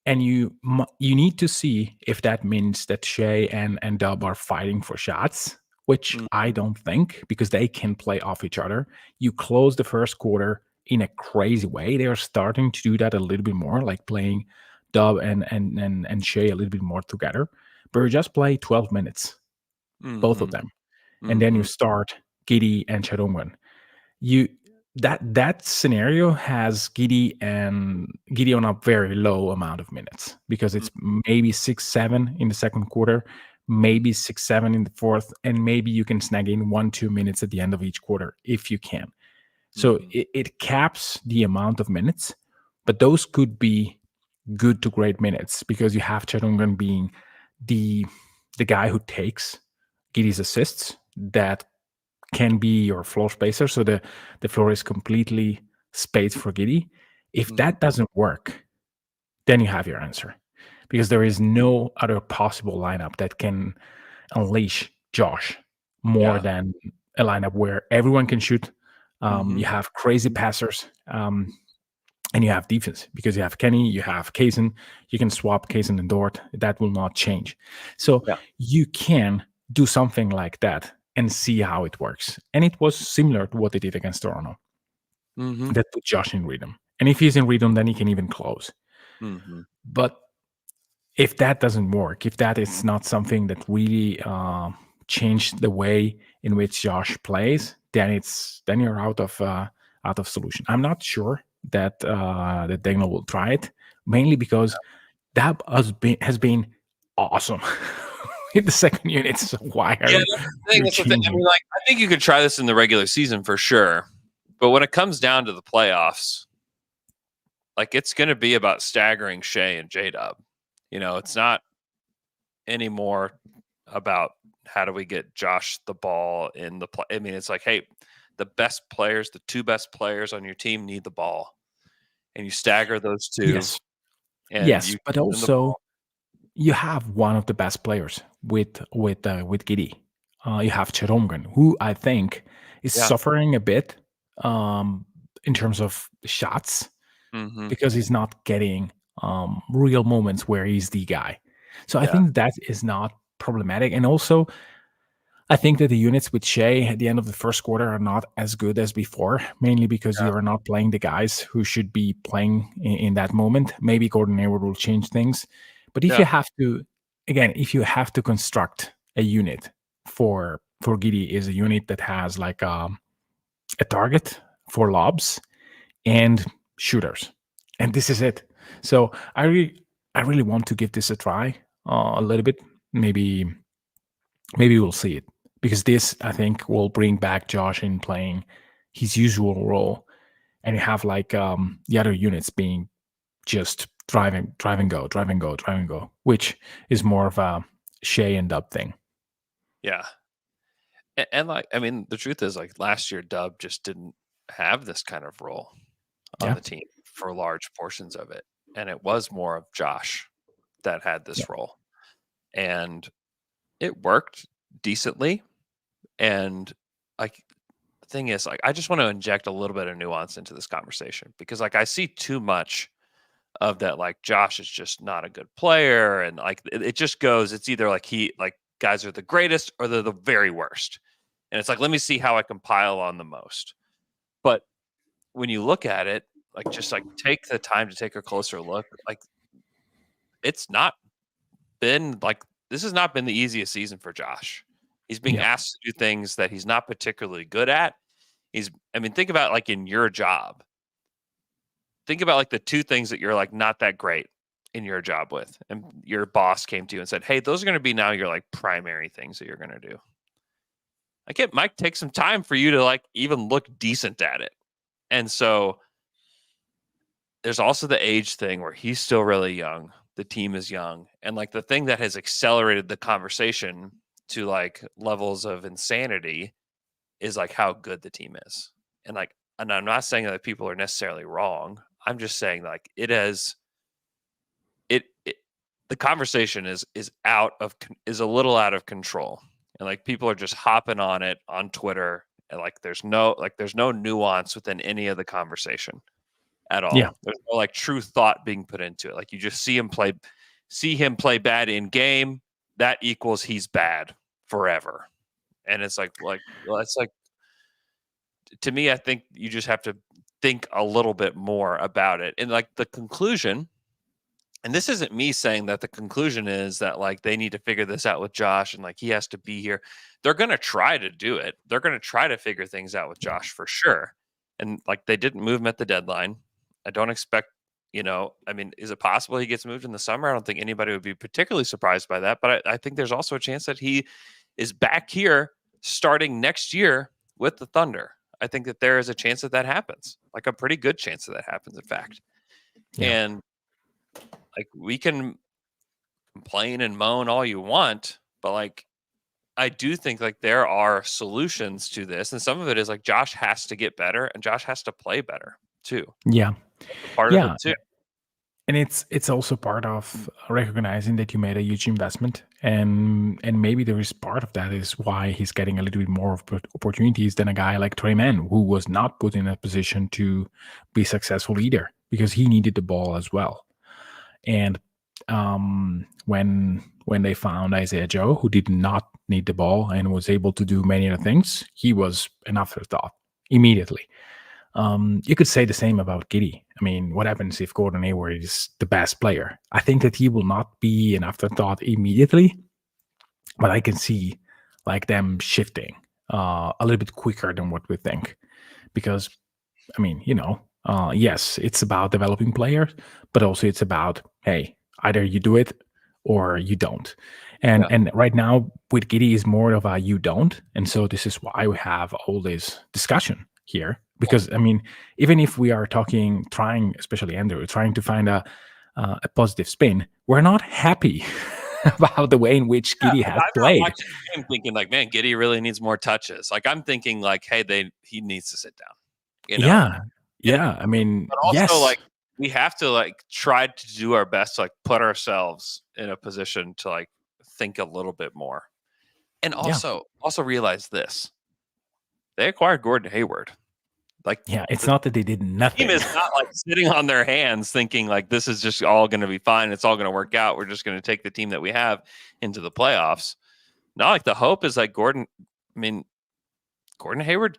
And you need to see if that means that Shea and Dub are fighting for shots, which I don't think, because they can play off each other. You close the first quarter in a crazy way. They are starting to do that a little bit more, like playing Dub and Shea a little bit more together. But you just play 12 minutes, both of them. And then you start Giddy and Chadongwan. That scenario has Giddy on a very low amount of minutes, because it's maybe 6-7 in the second quarter, maybe 6-7 in the fourth, and maybe you can snag in 1-2 minutes at the end of each quarter if you can. So it caps the amount of minutes, but those could be good to great minutes, because you have Chadongan being the guy who takes Giddy's assists, that can be your floor spacer, so the floor is completely spaced for Giddy. If that doesn't work, then you have your answer, because there is no other possible lineup that can unleash Josh more than a lineup where everyone can shoot. You have crazy passers, and you have defense, because you have Kenny, you have Kazin. You can swap Kazin and Dort. That will not change. So you can do something like that and see how it works. And it was similar to what they did against Toronto. That put Josh in rhythm. And if he's in rhythm, then he can even close. But if that doesn't work, if that is not something that really changed the way in which Josh plays, then you're out of solution. I'm not sure that Degno will try it, mainly because that has been awesome in the second unit. So why are you changing? I mean, like, I think you could try this in the regular season for sure, but when it comes down to the playoffs, like, it's going to be about staggering Shea and J-Dub. It's not anymore about how do we get Josh the ball in the play. I mean, it's like, hey, the two best players on your team need the ball, and you stagger those two. Yes, but also you have one of the best players with Giddy. You have Cheromgan, who I think is suffering a bit in terms of shots, because he's not getting real moments where he's the guy. So I think that is not problematic. And also, I think that the units with Shea at the end of the first quarter are not as good as before, mainly because you are not playing the guys who should be playing in that moment. Maybe Gordon Hayward will change things. But if you have to construct a unit for Giddy, is a unit that has like a target for lobs and shooters, and this is it. So I really want to give this a try a little bit. Maybe we'll see it, because this, I think, will bring back Josh in playing his usual role, and you have like the other units being just drive and go, which is more of a Shea and Dub thing. Yeah. And like, I mean, the truth is, like, last year, Dub just didn't have this kind of role on the team for large portions of it. And it was more of Josh that had this role. And it worked decently. And like, the thing is, like, I just want to inject a little bit of nuance into this conversation, because like, I see too much of that, like, Josh is just not a good player, and like it just goes, it's either like guys are the greatest or they're the very worst, and it's like, let me see how I can pile on the most. But when you look at it, like, just like take the time to take a closer look, like, it's not been like, this has not been the easiest season for Josh. He's being asked to do things that he's not particularly good at. I mean, think about, like, in your job, think about like the two things that you're like not that great in your job with, and your boss came to you and said, hey, those are going to be now your like primary things that you're going to do. Like it might take some time for you to like even look decent at it. And so there's also the age thing where he's still really young. The team is young. And like the thing that has accelerated the conversation to like levels of insanity is like how good the team is. And like, and I'm not saying that people are necessarily wrong. I'm just saying like it has it the conversation is a little out of control. And like people are just hopping on it on Twitter, and like there's no nuance within any of the conversation at all. Yeah. There's no like true thought being put into it. Like you just see him play bad in game, that equals he's bad forever. And it's like well, it's like, to me, I think you just have to think a little bit more about it. And like the conclusion, and this isn't me saying that the conclusion is that like they need to figure this out with Josh and like he has to be here. They're going to try to do it. They're going to try to figure things out with Josh for sure. And like they didn't move him at the deadline. I don't expect, I mean, is it possible he gets moved in the summer? I don't think anybody would be particularly surprised by that. But I think there's also a chance that he is back here starting next year with the Thunder. I think that there is a chance that happens, like a pretty good chance that happens, in fact. Yeah. And like we can complain and moan all you want, but like I do think like there are solutions to this, and some of it is like Josh has to get better and Josh has to play better too. Yeah. That's a part of Yeah. it too. And it's also part of recognizing that you made a huge investment, and maybe there is part of that is why he's getting a little bit more of opportunities than a guy like Trey Mann, who was not put in a position to be successful either, because he needed the ball as well. And when they found Isaiah Joe, who did not need the ball and was able to do many other things, he was an afterthought immediately. You could say the same about Giddey. I mean, what happens if Gordon Hayward is the best player? I think that he will not be an afterthought immediately, but I can see like them shifting a little bit quicker than what we think. Because, I mean, yes, it's about developing players, but also it's about, hey, either you do it or you don't. And right now with Giddey is more of a you don't. And so this is why we have all this discussion here. Because, I mean, even if we are trying, especially Andrew, trying to find a positive spin, we're not happy about the way in which Giddey has played. I'm thinking like, man, Giddey really needs more touches. Like I'm thinking like, hey, he needs to sit down. Yeah. I mean, but also yes. like we have to like try to do our best to like put ourselves in a position to like think a little bit more. And also realize this. They acquired Gordon Hayward. Like, it's not that they did nothing. Team is not like sitting on their hands thinking like this is just all going to be fine. It's all going to work out. We're just going to take the team that we have into the playoffs. Not like the hope is like Gordon Hayward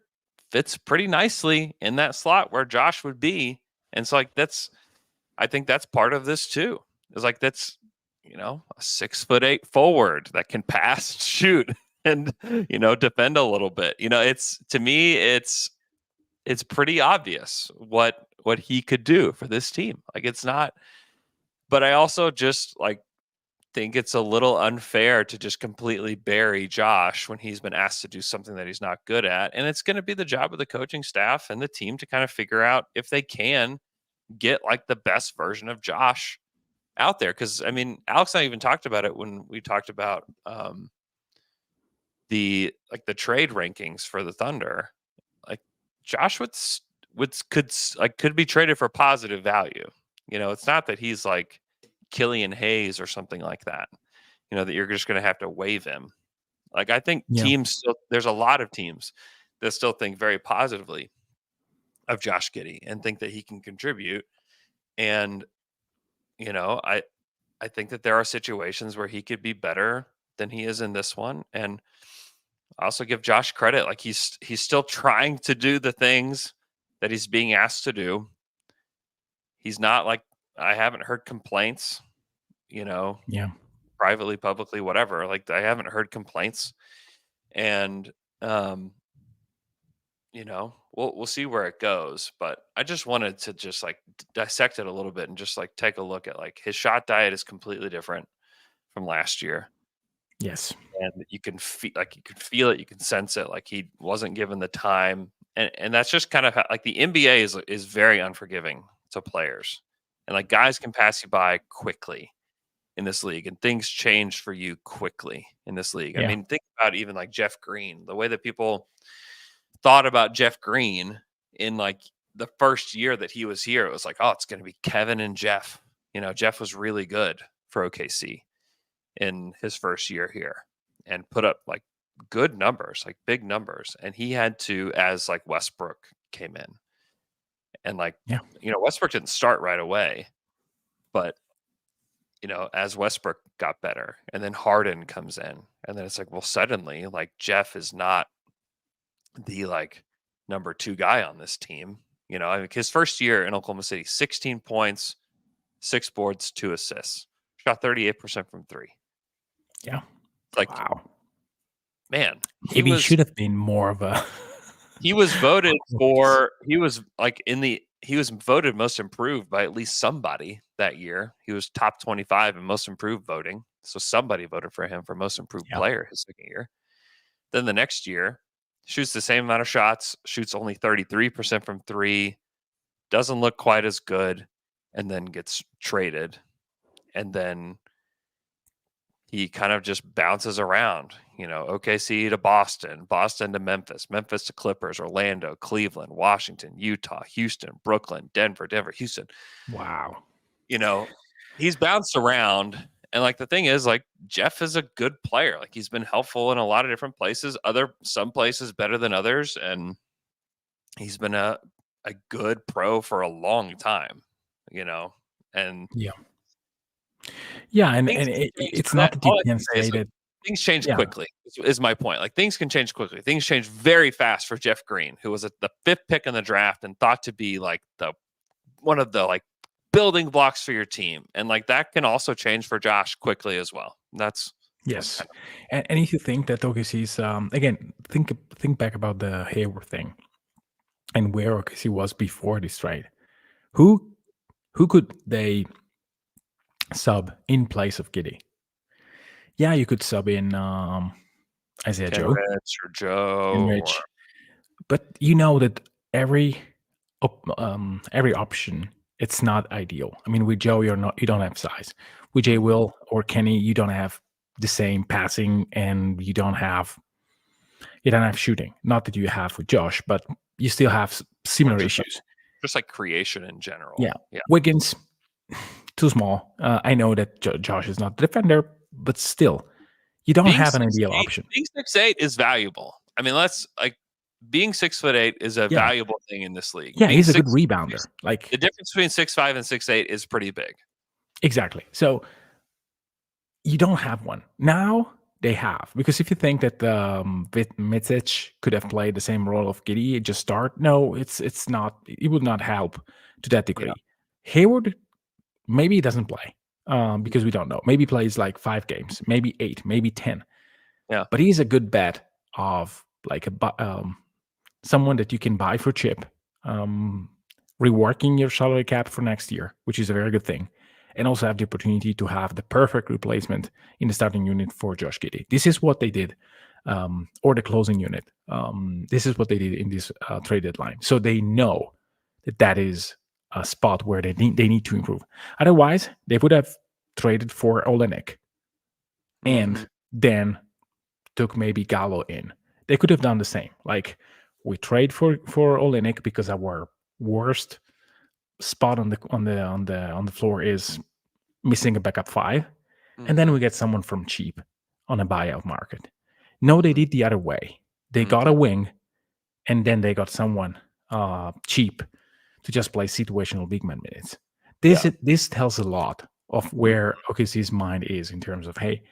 fits pretty nicely in that slot where Josh would be. And so like I think that's part of this too. It's like that's, a 6'8" forward that can pass, shoot, and defend a little bit. To me, it's pretty obvious what he could do for this team. Like it's not, but I also just like think it's a little unfair to just completely bury Josh when he's been asked to do something that he's not good at. And it's going to be the job of the coaching staff and the team to kind of figure out if they can get like the best version of Josh out there. Cause I mean, Alex and I even talked about it when we talked about the trade rankings for the Thunder. Like Josh could be traded for positive value. It's not that he's like Killian Hayes or something like that, that you're just going to have to waive him. Like I think there's a lot of teams that still think very positively of Josh Giddey and think that he can contribute. And, I think that there are situations where he could be better than he is in this one. And I also give Josh credit. Like he's still trying to do the things that he's being asked to do. He's not like, I haven't heard complaints, privately, publicly, whatever. Like I haven't heard complaints. And we'll see where it goes. But I just wanted to just like dissect it a little bit and just like take a look at like his shot diet is completely different from last year. Yes. And you can feel it, you can sense it, like he wasn't given the time. And that's just kind of like the NBA is very unforgiving to players. And like guys can pass you by quickly in this league, and things change for you quickly in this league. I Yeah. mean, think about even like Jeff Green, the way that people thought about Jeff Green in like the first year that he was here. It was like, oh, it's going to be Kevin and Jeff. Jeff was really good for OKC in his first year here and put up like good numbers, like big numbers. And he had to, as like Westbrook came in, and like, Yeah. Westbrook didn't start right away, but as Westbrook got better, and then Harden comes in, and then it's like, well, suddenly like Jeff is not the like number 2 guy on this team. I mean, his first year in Oklahoma City, 16 points, 6 boards, 2 assists, shot 38% from 3. Yeah. Like, wow. Man, Maybe he should have been more of a. He was voted for. He was voted most improved by at least somebody that year. He was top 25 in most improved voting. So somebody voted for him for most improved player his second year. Then the next year, shoots the same amount of shots, shoots only 33% from 3, doesn't look quite as good, and then gets traded. And then he kind of just bounces around, OKC to Boston, Boston to Memphis, Memphis to Clippers, Orlando, Cleveland, Washington, Utah, Houston, Brooklyn, Denver, Houston. Wow. He's bounced around. And like the thing is, like Jeff is a good player. Like he's been helpful in a lot of different places, some places better than others. And he's been a good pro for a long time, and yeah, and it's not that you can say that things change quickly is my point. Like things can change quickly. Things change very fast for Jeff Green, who was at the 5th pick in the draft and thought to be like one of the like building blocks for your team. And like that can also change for Josh quickly as well. That's yes. And if you think that OKC's again, think back about the Hayward thing and where OKC was before this trade. Who could they sub in place of Giddey? Yeah, you could sub in Isaiah Joe or Joe, but you know that every option, it's not ideal. I mean, with Joe, you don't have size. With Jay Will or Kenny, you don't have the same passing, and you don't have shooting. Not that you have with Josh, but you still have similar issues. Just like creation in general. Yeah. Wiggins, too small. I know that Josh is not the defender, but still, you don't have an ideal option. Being 6'8" is valuable. I mean, being 6'8" is a valuable thing in this league. Yeah, he's a good rebounder. Like the difference between 6'5" and 6'8" is pretty big. Exactly. So you don't have one. Now they have, because if you think that Mitsic could have played the same role of Giddey, just start. No, it's not. It would not help to that degree. Yeah. Hayward, maybe he doesn't play because we don't know. Maybe he plays like 5 games, maybe 8, maybe 10. Yeah. But he's a good bet of like someone that you can buy for cheap, reworking your salary cap for next year, which is a very good thing. And also have the opportunity to have the perfect replacement in the starting unit for Josh Giddey. This is what they did, or the closing unit. This is what they did in this trade deadline. So they know that is a spot where they need to improve. Otherwise, they would have traded for Olenek and then took maybe Gallo in. They could have done the same. Like, we trade for Olenek because our worst spot on the floor is missing a backup 5, and then we get someone from cheap on a buyout market. No, they did the other way. They got a wing, and then they got someone cheap to just play situational big man minutes. This tells a lot of where OKC's mind is in terms of, hey,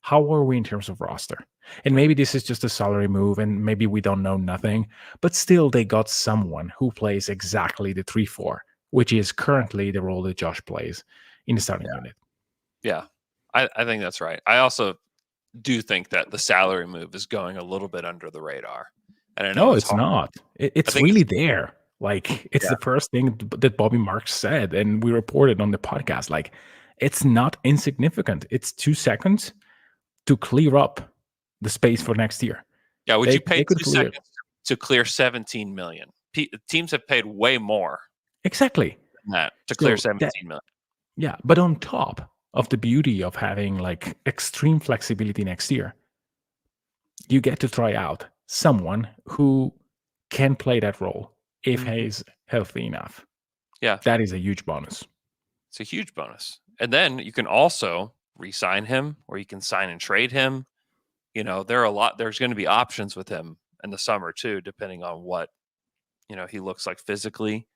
how are we in terms of roster? And maybe this is just a salary move, and maybe we don't know nothing, but still they got someone who plays exactly the 3-4, which is currently the role that Josh plays in the starting unit. Yeah, I think that's right. I also do think that the salary move is going a little bit under the radar. And I know No, it's it's hard. not. It's think really it's there. Like it's yeah. the first thing that Bobby Marks said, and we reported on the podcast. Like it's not insignificant. It's 2 seconds to clear up the space for next year. Yeah, would you pay They could 2 clear seconds to clear 17 million? Teams have paid way more exactly. than that to clear So 17 million. yeah, but on top of the beauty of having like extreme flexibility next year, you get to try out someone who can play that role if Mhm. he's healthy enough. Yeah, That is a huge bonus. it's a huge bonus. And then you can also re-sign him, or you can sign and trade him. There's going to be options with him in the summer too, depending on what, he looks like physically.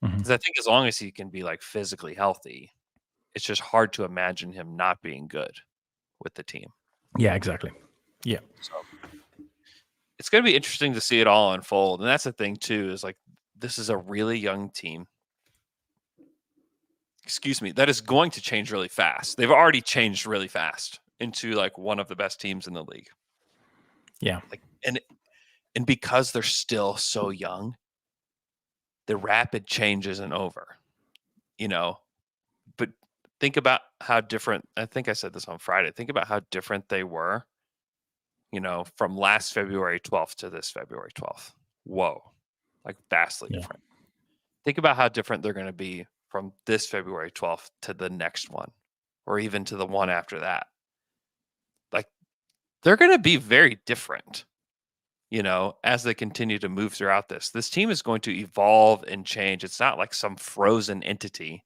Mhm. Because I think as long as he can be like physically healthy, it's just hard to imagine him not being good with the team. Yeah, exactly. Yeah. So it's going to be interesting to see it all unfold. And that's the thing too, is like, this is a really young team. Excuse me, that is going to change really fast. They've already changed really fast into like one of the best teams in the league. Yeah. Like, and because they're still so young, the rapid change isn't over, but think about how different, I think I said this on Friday. Think about how different they were, from last February 12th to this February 12th. Whoa, like vastly Yeah. different. Think about how different they're going to be from this February 12th to the next one, or even to the one after that. Like, they're going to be very different, as they continue to move throughout this. This team is going to evolve and change. It's not like some frozen entity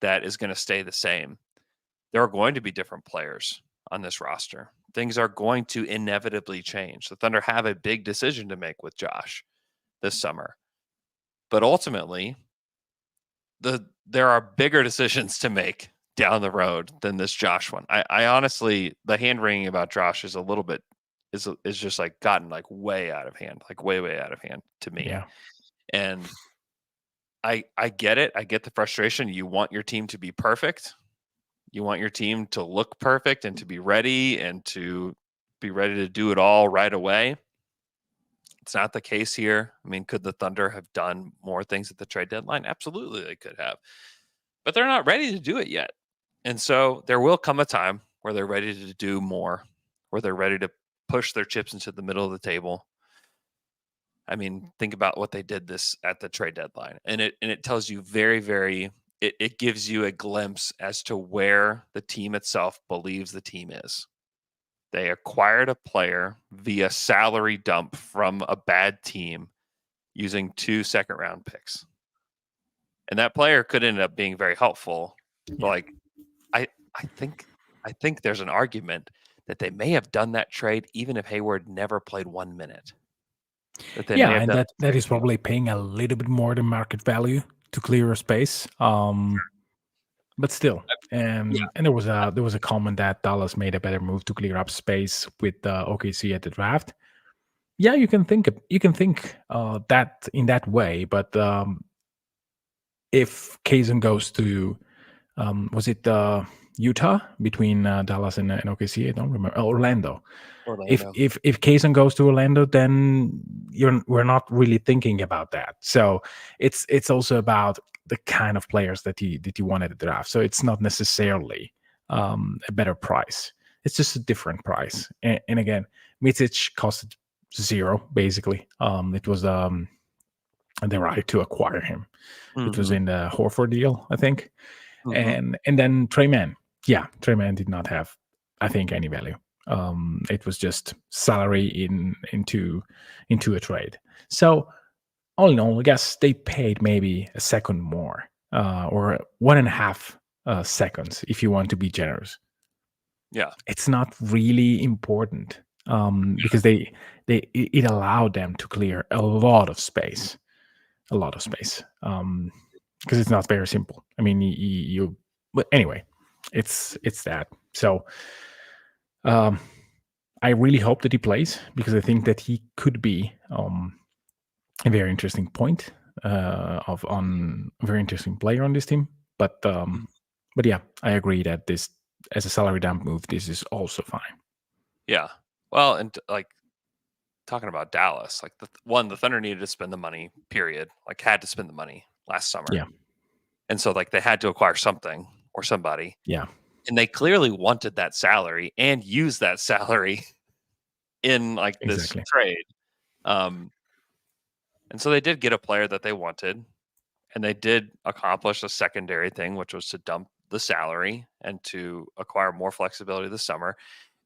that is going to stay the same. There are going to be different players on this roster. Things are going to inevitably change. The Thunder have a big decision to make with Josh this summer. But ultimately, there are bigger decisions to make down the road than this Josh one. I honestly, the hand wringing about Josh is a little bit is just like gotten like way out of hand, like way out of hand to me. Yeah. And I get it. I get the frustration. You want your team to be perfect. You want your team to look perfect and to be ready and to be ready to do it all right away. It's not the case here. I mean, could the Thunder have done more things at the trade deadline? Absolutely, they could have. But they're not ready to do it yet. And so there will come a time where they're ready to do more, where they're ready to push their chips into the middle of the table. I mean, think about what they did this at the trade deadline. And it tells you it gives you a glimpse as to where the team itself believes the team is. They acquired a player via salary dump from a bad team using 2 second-round picks. And that player could end up being very helpful. But like, I think there's an argument that they may have done that trade even if Hayward never played 1 minute. That they may Yeah, have and done that is probably paying a little bit more than market value to clear a space. But still, Yeah. and there was a comment that Dallas made a better move to clear up space with OKC at the draft. Yeah, you can think that in that way, but if Kazan goes to was it Utah between Dallas and OKC? I don't remember. Orlando. If Kazan goes to Orlando, then we're not really thinking about that. So it's also about the kind of players that you wanted to draft. So it's not necessarily a better price. It's just a different price. And again, Mitic costed 0 basically. It was the right to acquire him. It was in the Horford deal, I think. And then Trey Mann. Yeah, Trey Mann did not have, I think, any value. It was just salary into a trade. So all in all, I guess they paid maybe a second more, or 1.5 seconds if you want to be generous. Yeah, it's not really important because it allowed them to clear a lot of space, because it's not very simple. I mean, but anyway, it's that. So I really hope that he plays because I think that he could be a very interesting point on a very interesting player on this team. But yeah, I agree that this as a salary dump move, this is also fine. Yeah. Well, and like talking about Dallas, like the Thunder needed to spend the money, period. Like had to spend the money last summer. Yeah. And so like they had to acquire something or somebody. Yeah. And they clearly wanted that salary and use that salary in like this Exactly. trade. And so they did get a player that they wanted, and they did accomplish a secondary thing, which was to dump the salary and to acquire more flexibility this summer.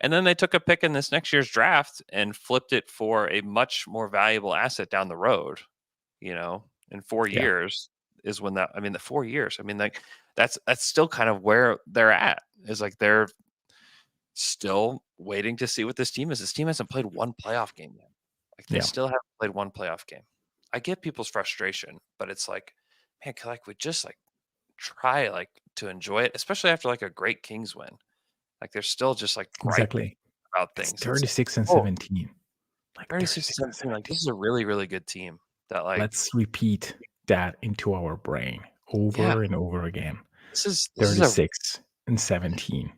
And then they took a pick in this next year's draft and flipped it for a much more valuable asset down the road. You know, in 4 Yeah. years is when that. I mean, the 4 years. I mean, like that's still kind of where they're at. Is like they're still waiting to see what this team is. This team hasn't played one playoff game yet. Like they Yeah. still haven't played one playoff game. I get people's frustration, but it's like, man, like we just like try like to enjoy it, especially after like a great Kings win. Like they're still just like griping Exactly. about It's things. 36 and oh, 17. Like 36 to 17. Like this is a really, really good team. That like let's repeat that into our brain over and over again. this is 36 and 17.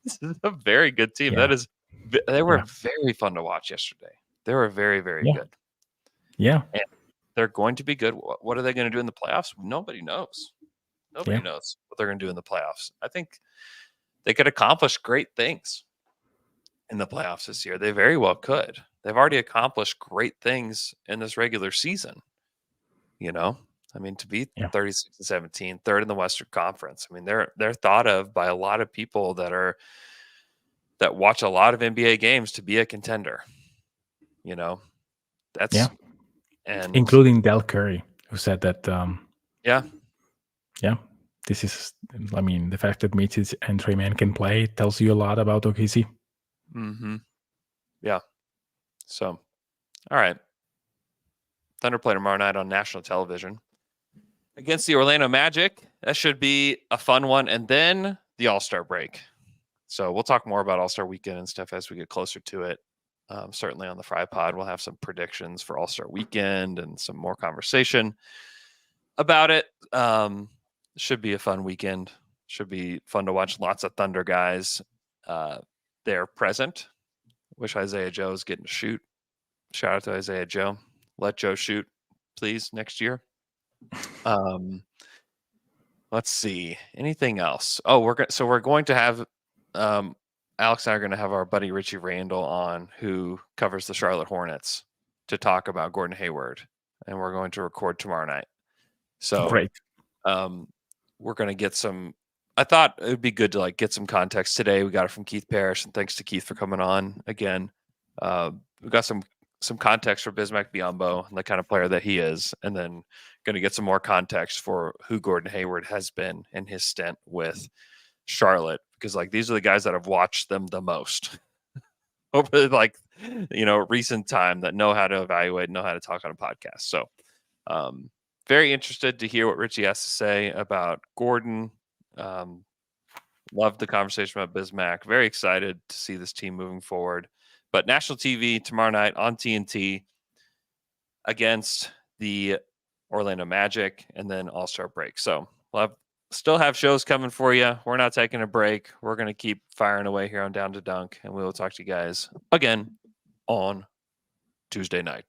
this is a very good team. Yeah. That is, they were Yeah. very fun to watch yesterday. They were very, very Yeah. good. Yeah. And they're going to be good. What are they going to do in the playoffs? Nobody knows. Nobody knows what they're going to do in the playoffs. I think they could accomplish great things in the playoffs this year. They very well could. They've already accomplished great things in this regular season. You know, I mean, to be 36 and 17, third in the Western Conference. I mean, they're thought of by a lot of people that watch a lot of NBA games to be a contender. You know, that's and including Del Curry, who said that. Yeah. This is, I mean, the fact that Mitic and Trey Mann can play tells you a lot about OKC. Mm-hmm. Yeah. So, all right. Thunder play tomorrow night on national television against the Orlando Magic. That should be a fun one. And then the All-Star break. So we'll talk more about All-Star weekend and stuff as we get closer to it. Certainly on the Fry Pod, we'll have some predictions for All-Star weekend and some more conversation about it. Should be a fun weekend. Should be fun to watch. Lots of Thunder guys there present. Wish Isaiah Joe is getting to shoot. Shout out to Isaiah Joe. Let Joe shoot, please, next year. Let's see. Anything else? Oh, we're going to have Alex and I are going to have our buddy Richie Randall on, who covers the Charlotte Hornets, to talk about Gordon Hayward, and we're going to record tomorrow night. So great. We're going to get some. I thought it would be good to like get some context today. We got it from Keith Parrish, and thanks to Keith for coming on again. We got some context for BISMACK BIYOMBO and the kind of player that he is, and then going to get some more context for who Gordon Hayward has been in his stint with Charlotte, because like these are the guys that have watched them the most over like recent time, that know how to evaluate, know how to talk on a podcast. So very interested to hear what Richie has to say about Gordon. Loved the conversation about BISMACK. Very excited to see this team moving forward. But national TV tomorrow night on TNT against the Orlando Magic, and then All-Star break. So we'll still have shows coming for you. We're not taking a break. We're going to keep firing away here on Down to Dunk, and we will talk to you guys again on Tuesday night.